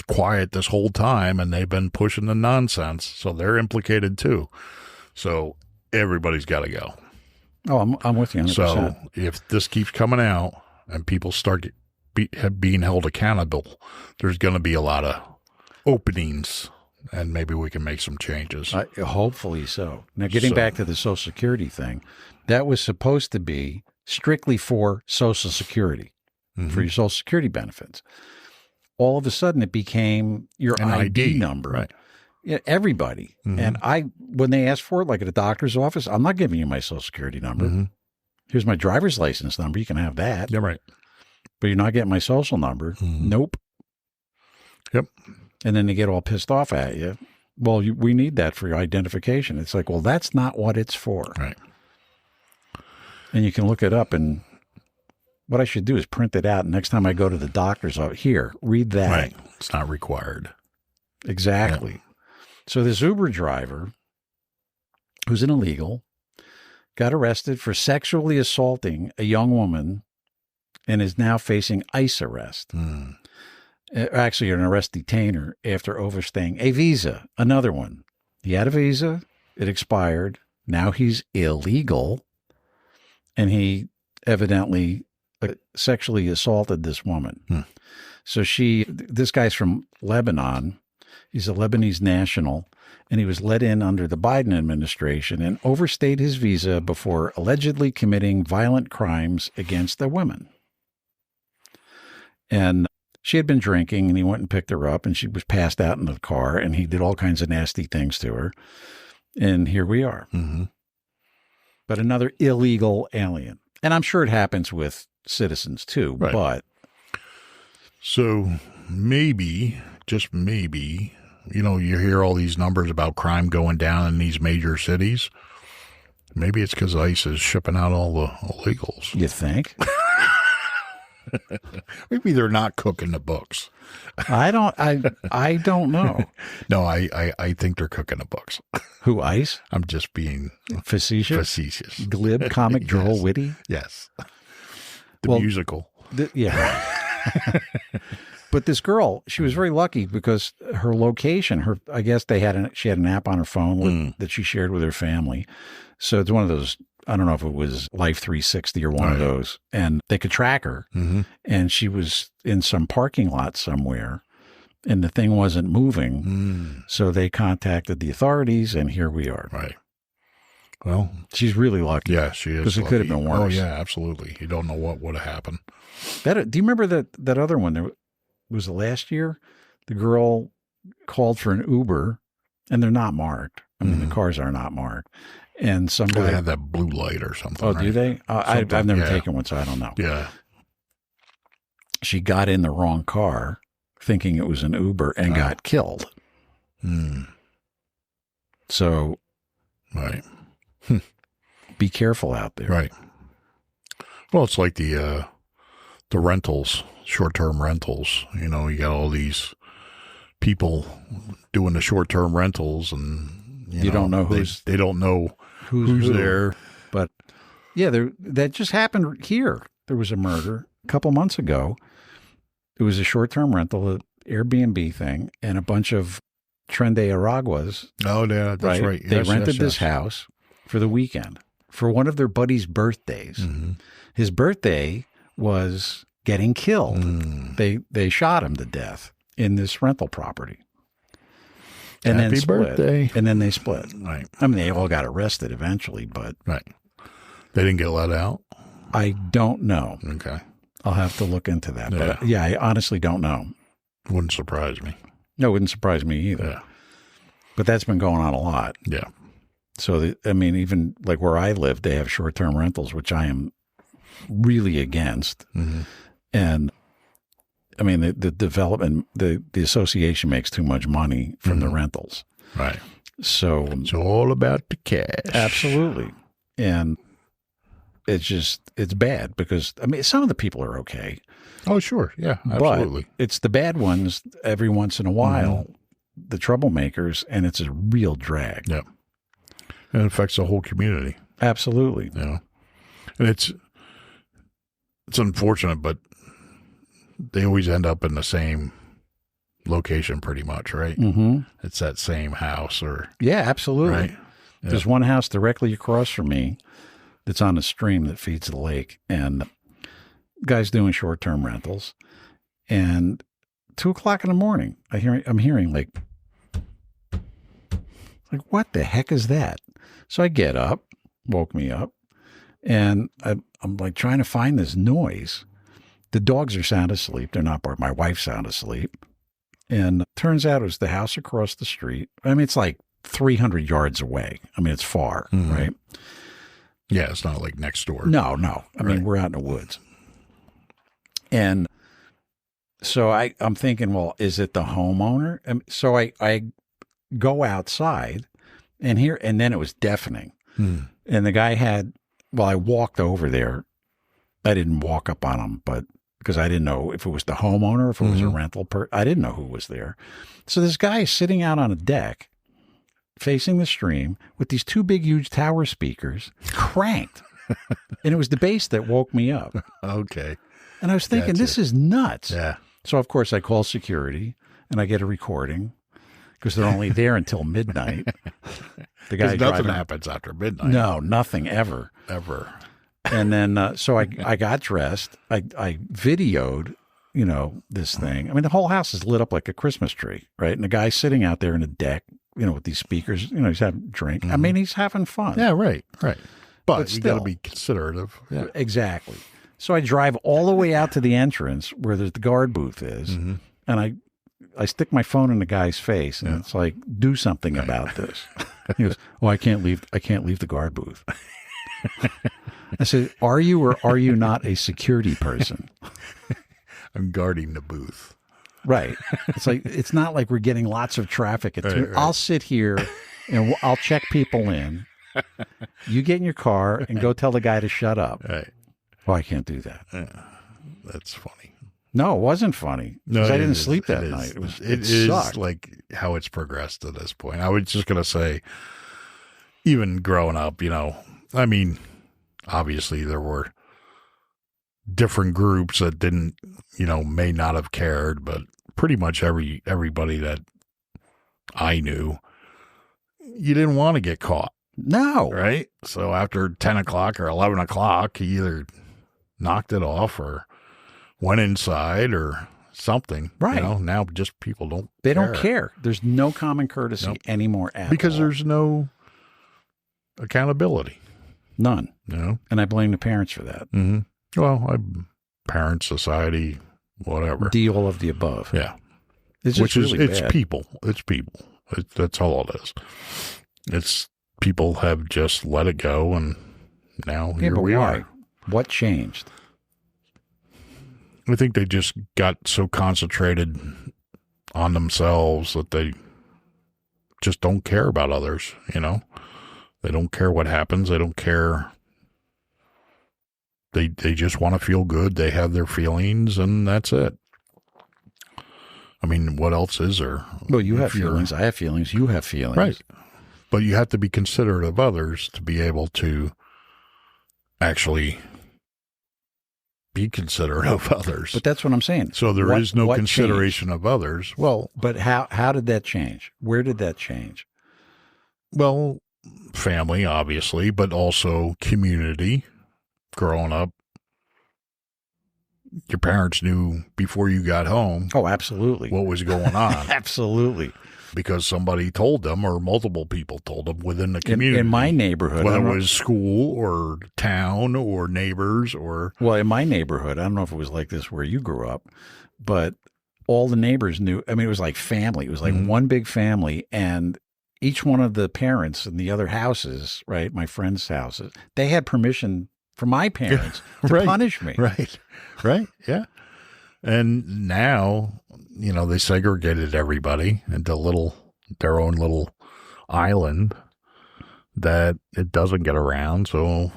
quiet this whole time and they've been pushing the nonsense. So they're implicated too. So everybody's got to go. Oh, I'm with you 100%. So if this keeps coming out and people start being held accountable, there's going to be a lot of openings, and maybe we can make some changes. Hopefully so. Now, getting back to the Social Security thing, that was supposed to be strictly for Social Security, for your Social Security benefits. All of a sudden, it became your ID number. Right. Yeah, everybody. And when they asked for it, like at a doctor's office, I'm not giving you my Social Security number. Here's my driver's license number. You can have that. Yeah, right. But you're not getting my social number. Nope. Yep. And then they get all pissed off at you. Well, we need that for your identification. It's like, well, that's not what it's for. Right. And you can look it up, and what I should do is print it out. And next time I go to the doctor's office, here, read that. Right. It's not required. Exactly. Yep. So this Uber driver, who's an illegal, got arrested for sexually assaulting a young woman and is now facing ICE arrest. Actually, an arrest detainer after overstaying a visa. Another one. He had a visa. It expired. Now he's illegal. And he evidently sexually assaulted this woman. So this guy's from Lebanon. He's a Lebanese national, and he was let in under the Biden administration and overstayed his visa before allegedly committing violent crimes against the women. And she had been drinking, and he went and picked her up, and she was passed out in the car, and he did all kinds of nasty things to her. And here we are. But another illegal alien. And I'm sure it happens with citizens too, right. But. So maybe, just maybe, you hear all these numbers about crime going down in these major cities. Maybe it's because ICE is shipping out all the illegals. You think? Maybe they're not cooking the books. I don't know. No, I think they're cooking the books. Who, ICE? I'm just being facetious, glib, comic, droll, yes. witty. Yes. The musical. Yeah. But this girl, she was very lucky because her location, I guess she had an app on her phone that she shared with her family. So it's one of those, I don't know if it was Life 360 or one of those, and they could track her. And she was in some parking lot somewhere, and the thing wasn't moving. So they contacted the authorities, and here we are. Right. Well, she's really lucky. Yeah, she is. Because it could have been worse. Oh, yeah, absolutely. You don't know what would have happened. Do you remember that other one? There was the last year. The girl called for an Uber, and they're not marked. I mean, the cars are not marked. And some guy they have that blue light or something. Oh, right? do they? I've never taken one, so I don't know. Yeah. She got in the wrong car, thinking it was an Uber, and got killed. So, right. Be careful out there. Right. Well, it's like the rentals, short-term rentals. You got all these people doing the short-term rentals, and you don't know they don't know who's there. But yeah, that just happened here. There was a murder a couple months ago. It was a short-term rental, an Airbnb thing, and a bunch of Trendy Araguas. Oh, yeah, that's right. They rented this house for the weekend for one of their buddies' birthdays. His birthday was getting killed. They shot him to death in this rental property. And Happy birthday. And then they split. Right. I mean, they all got arrested eventually, but. Right. They didn't get let out? I don't know. Okay. I'll have to look into that. Yeah. But I honestly don't know. Wouldn't surprise me. No, it wouldn't surprise me either. Yeah. But that's been going on a lot. Yeah. So, even like where I live, they have short-term rentals, which I am really against. And the development, the association makes too much money from the rentals. Right. So it's all about the cash. Absolutely. And it's bad because, some of the people are okay. Oh, sure. Yeah, absolutely. But it's the bad ones every once in a while the troublemakers, and it's a real drag. Yeah. And it affects the whole community. Absolutely. You know, and it's unfortunate, but they always end up in the same location pretty much, right? Mm-hmm. It's that same house or. Yeah, absolutely. Right? Yeah. There's one house directly across from me that's on a stream that feeds the lake, and the guy's doing short-term rentals. And 2:00 in the morning, I'm hearing like, what the heck is that? So I get up, woke me up, and I'm like trying to find this noise. The dogs are sound asleep. They're not, my wife's sound asleep. And turns out it was the house across the street. I mean, it's like 300 yards away. I mean, it's far, right? Yeah, it's not like next door. No. I mean, we're out in the woods. And so I'm thinking, well, is it the homeowner? And so I go outside and then it was deafening. And the guy I walked over there. I didn't walk up on him, but because I didn't know if it was the homeowner, if it was a rental I didn't know who was there. So this guy is sitting out on a deck facing the stream with these two big, huge tower speakers cranked. And it was the bass that woke me up. Okay. And I was thinking, this is nuts. Yeah. So, of course, I call security and I get a recording because they're only there until midnight. The guy nothing happens after midnight. No, nothing ever. Ever. And then, so I got dressed. I videoed, this thing. I mean, the whole house is lit up like a Christmas tree, right? And the guy's sitting out there in a deck, with these speakers, he's having a drink. I mean, he's having fun. Yeah, right. But you got to still, be considerate. Yeah. Exactly. So I drive all the way out to the entrance where the guard booth is, and I stick my phone in the guy's face, and it's like, do something about this. He goes, "Oh, I can't leave the guard booth." I said, "Are you or are you not a security person?" I'm guarding the booth. Right. It's like, it's not like we're getting lots of traffic. Right. I'll sit here and I'll check people in. You get in your car and go tell the guy to shut up. Right. Oh, I can't do that. That's funny. No, it wasn't funny. Because I didn't sleep that night. It is sucked. like how it's progressed to this point. I was just going to say, even growing up, I mean, obviously there were different groups that didn't, may not have cared, but pretty much everybody that I knew, you didn't want to get caught. No. Right? So after 10 o'clock or 11 o'clock, you either knocked it off or went inside or something. Right. Now just people don't They don't care. There's no common courtesy anymore because all. There's no accountability. None. No. And I blame the parents for that. Mm-hmm. Well, parent, society, whatever. All of the above. Yeah. It's just it's bad. people. It's people. That's all it is. It's people have just let it go, and now here we are. What changed? I think they just got so concentrated on themselves that they just don't care about others, They don't care what happens. They don't care. They just want to feel good. They have their feelings, and that's it. I mean, what else is there? Well, you have feelings. I have feelings. You have feelings. Right. But you have to be considerate of others to be able to actually be considerate of others. But that's what I'm saying. So there is no consideration changed? Of others. Well, but how did that change? Where did that change? Well, family, obviously, but also community. Growing up, your parents knew before you got home. Oh, absolutely. What was going on. Absolutely. Because somebody told them or multiple people told them within the community. In my neighborhood. Whether it was school or town or neighbors or. Well, in my neighborhood, I don't know if it was like this where you grew up, but all the neighbors knew. I mean, it was like family. It was like one big family, and each one of the parents in the other houses, right, my friends' houses, they had permission from my parents to punish me. Right. Yeah. And now, they segregated everybody into their own little island. that it doesn't get around, so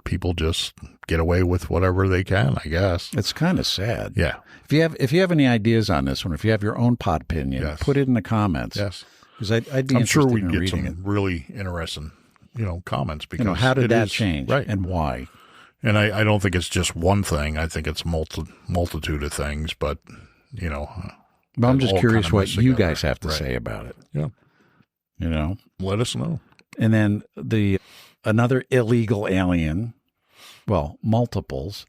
people just get away with whatever they can, I guess. It's kind of sad. Yeah. If you have any ideas on this one, if you have your own pod opinion, Yes. put it in the comments. Yes. Because I'd be I'm sure interested we'd in get reading some really interesting, comments, it. because How did it that is- change, right? and why? And I don't think it's just one thing. I think it's multitude of things, but But I'm just all curious kinda what mess you together. guys have to Right. say about it. Yeah. Let us know. And then another illegal alien, well, multiples,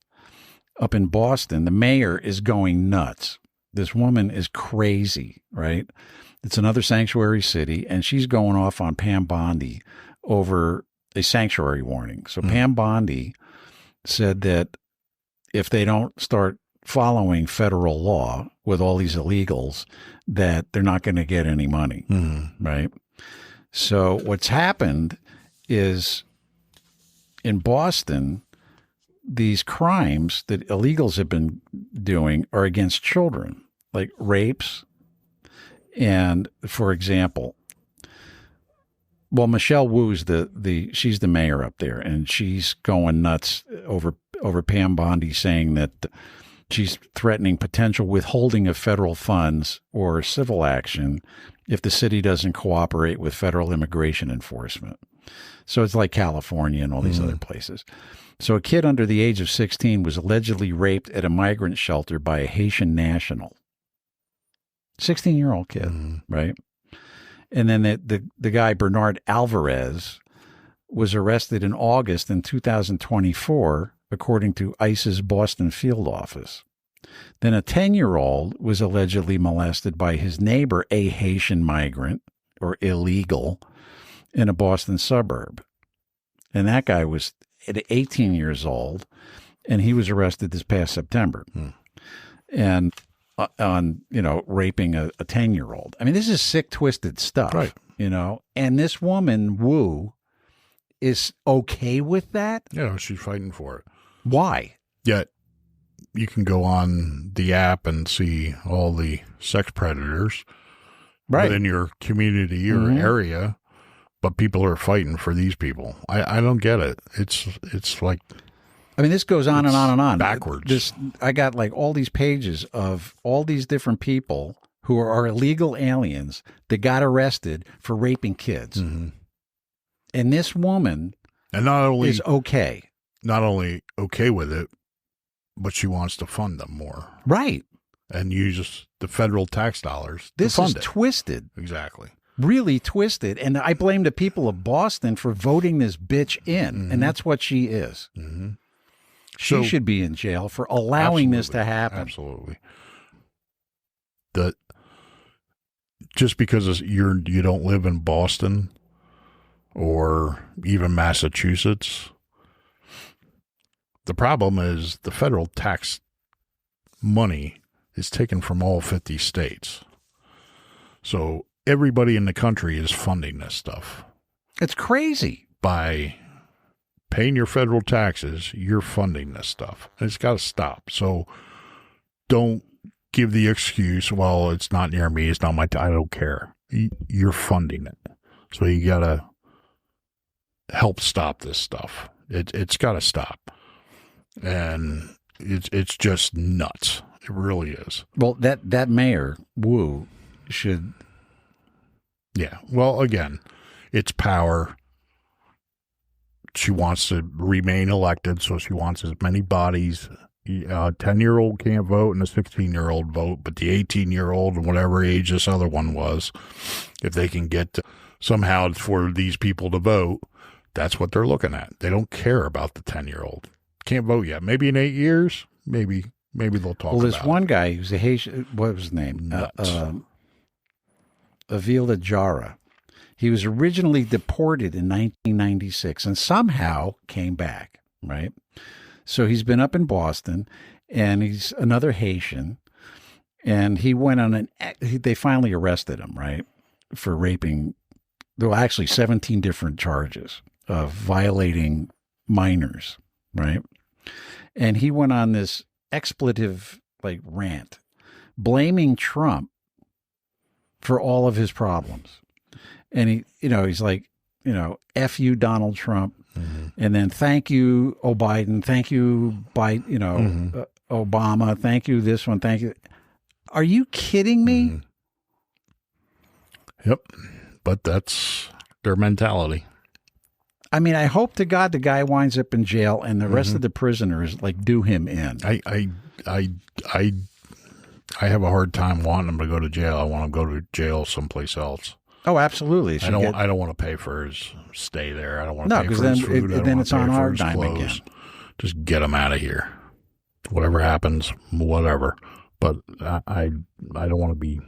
up in Boston, the mayor is going nuts. This woman is crazy, right? It's another sanctuary city, and she's going off on Pam Bondi over a sanctuary warning. So Pam Bondi said that if they don't start following federal law with all these illegals, that they're not going to get any money, right? So what's happened is in Boston, these crimes that illegals have been doing are against children, like rapes. And for example, well, Michelle Wu's she's the mayor up there, and she's going nuts over Pam Bondi, saying that she's threatening potential withholding of federal funds or civil action if the city doesn't cooperate with federal immigration enforcement. So it's like California and all these other places. So a kid under the age of 16 was allegedly raped at a migrant shelter by a Haitian national. 16-year-old kid, right? And then the guy, Bernard Alvarez, was arrested in August in 2024, according to ICE's Boston field office. Then a 10-year-old was allegedly molested by his neighbor, a Haitian migrant or illegal, in a Boston suburb. And that guy was 18 years old, and he was arrested this past September. And on, raping a 10-year-old. I mean, this is sick, twisted stuff, right? And this woman, Wu, is okay with that? She's fighting for it. Why? Yet you can go on the app and see all the sex predators within your community or area, but people are fighting for these people. I don't get it. It's like, I mean, this goes on and on and on. Backwards. I got like all these pages of all these different people who are illegal aliens that got arrested for raping kids. And this woman and not only is okay. Not only okay with it, but she wants to fund them more. Right. And use the federal tax dollars This to fund is it. twisted. Exactly. Really twisted. And I blame the people of Boston for voting this bitch in. And that's what she is. She should be in jail for allowing this to happen. Absolutely. Just because you don't live in Boston or even Massachusetts, the problem is the federal tax money is taken from all 50 states. So everybody in the country is funding this stuff. It's crazy. By paying your federal taxes, you're funding this stuff. And it's got to stop. So don't give the excuse, well, it's not near me, it's not my I don't care. You're funding it. So you got to help stop this stuff. It's got to stop. And it's just nuts. It really is. Well, that mayor, Wu, should... Yeah. Well, again, it's power. She wants to remain elected, so she wants as many bodies. A 10-year-old can't vote and a 16-year-old vote, but the 18-year-old and whatever age this other one was, if they can get somehow for these people to vote, that's what they're looking at. They don't care about the 10-year-old. Can't vote yet. Maybe in 8 years, maybe they'll talk about it. Well, this one guy who's a Haitian, what was his name? Avila Jara. He was originally deported in 1996 and somehow came back, right? So he's been up in Boston, and he's another Haitian, and he went on they finally arrested him, right, for raping, there were actually 17 different charges of violating minors, right? And he went on this expletive, rant, blaming Trump for all of his problems. And he's like, F you, Donald Trump. And then thank you, Biden. Thank you, Biden, Obama. Thank you, this one. Thank you. Are you kidding me? Yep. But that's their mentality. I mean, I hope to God the guy winds up in jail and the rest of the prisoners do him in. I have a hard time wanting him to go to jail. I want him to go to jail someplace else. Oh, absolutely. I don't want to pay for his stay there. I don't want to pay for then his food. then it's on our dime again. Just get him out of here. Whatever happens, whatever. But I don't want to be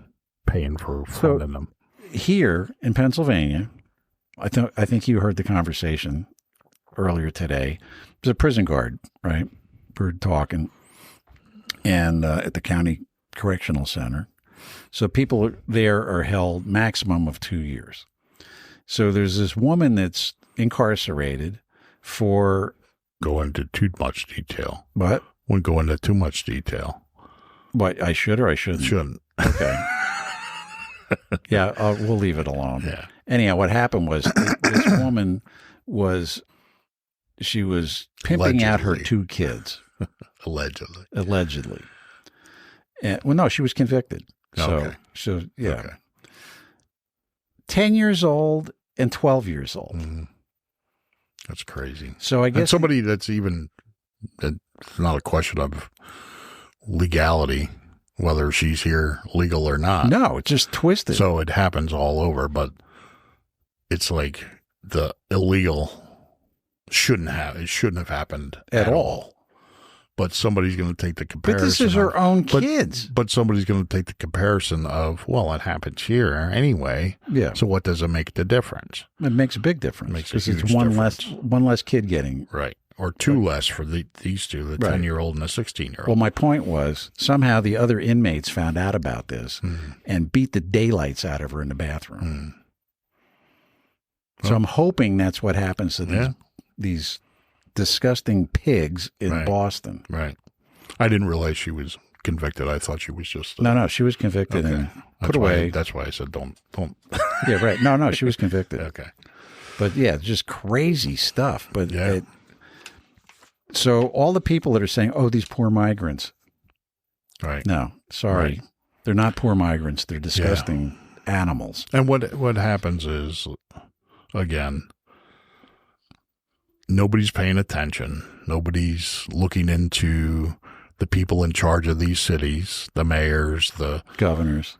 paying for funding them. Here in Pennsylvania, I think you heard the conversation earlier today. There's a prison guard, right? We're talking, and at the county correctional center. So people there are held maximum of 2 years. So there's this woman that's incarcerated for... Go into too much detail. What? Wouldn't go into too much detail. What, I should or I shouldn't? Shouldn't. Okay. Yeah, we'll leave it alone. Yeah. Anyhow, what happened was this woman was pimping out her 2 kids. Allegedly. And, well, no, she was convicted. Okay. So yeah. Okay. 10 years old and 12 years old. That's crazy. So I guess and somebody that's even, it's not a question of legality, whether she's here legal or not. No, it's just twisted. So it happens all over, but it's like the illegal shouldn't have happened at all. But somebody's going to take the comparison. But this is her own kids. But somebody's going to take the comparison of, well, it happens here anyway. Yeah. So what does it make the difference? It makes a big difference. It makes a because huge it's one difference. less kid getting. Right. Or 2 less for these two, the 10-year-old and the 16-year-old. Well, my point was somehow the other inmates found out about this and beat the daylights out of her in the bathroom. So I'm hoping that's what happens to these disgusting pigs in Boston. Right. I didn't realize she was convicted. I thought she was just... No, she was convicted and put away. That's why I said don't. Yeah, right. No, she was convicted. Okay. But yeah, just crazy stuff. But so all the people that are saying, oh, these poor migrants. Right. No, sorry. Right. They're not poor migrants. They're disgusting animals. And what happens is, again, nobody's paying attention. Nobody's looking into the people in charge of these cities, the mayors, the governors,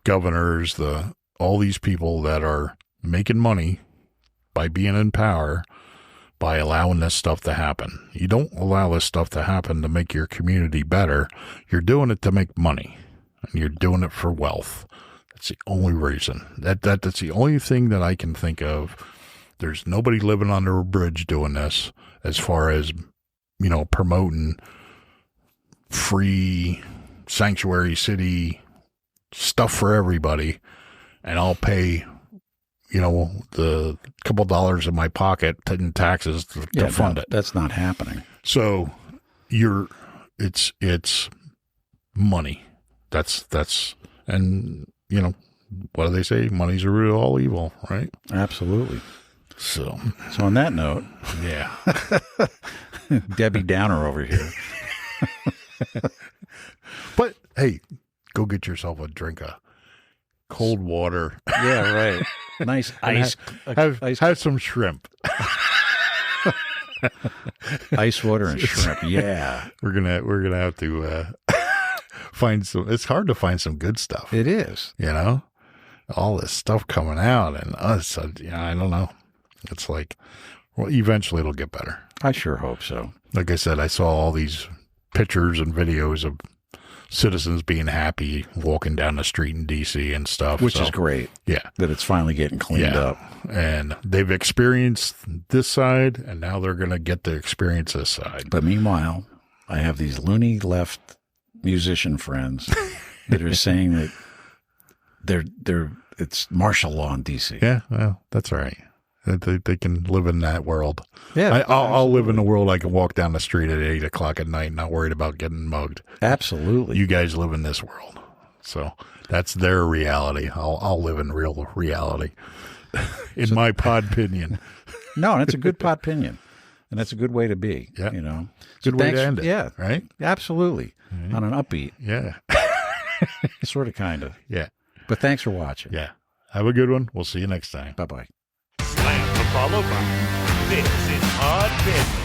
all these people that are making money by being in power, by allowing this stuff to happen. You don't allow this stuff to happen to make your community better. You're doing it to make money, and you're doing it for wealth. That's the only reason. That's the only thing that I can think of. There's nobody living under a bridge doing this as far as, promoting free sanctuary city stuff for everybody, and I'll pay, the couple dollars in my pocket in taxes to fund it. That's not happening. So it's money. That's and what do they say? Money's the root of all evil, right? Absolutely. So on that note, yeah, Debbie Downer over here. But hey, go get yourself a drink of cold water. Yeah, right. Nice ice. Have some shrimp. Ice water and shrimp. Yeah, we're gonna have to find some. It's hard to find some good stuff. It is. All this stuff coming out, and us. I don't know. It's like, well, eventually it'll get better. I sure hope so. Like I said, I saw all these pictures and videos of citizens being happy walking down the street in D.C. and stuff. Which is great. Yeah. That it's finally getting cleaned up. And they've experienced this side, and now they're going to get to experience this side. But meanwhile, I have these loony left musician friends that are saying that it's martial law in D.C. Yeah, well, that's all right. They can live in that world. Yeah, I'll live in the world I can walk down the street at 8 o'clock at night, not worried about getting mugged. Absolutely. You guys live in this world. So that's their reality. I'll live in real reality. My Podpinion. No, and it's a good pot opinion. And that's a good way to be, Yeah. you know. So Good way to thanks- end it. Yeah, Right? absolutely. On an upbeat, Yeah. sort of, kind of. Yeah. But thanks for watching. Yeah. Have a good one. We'll see you next time. Bye-bye. Slam the follow button. This is Podpinions.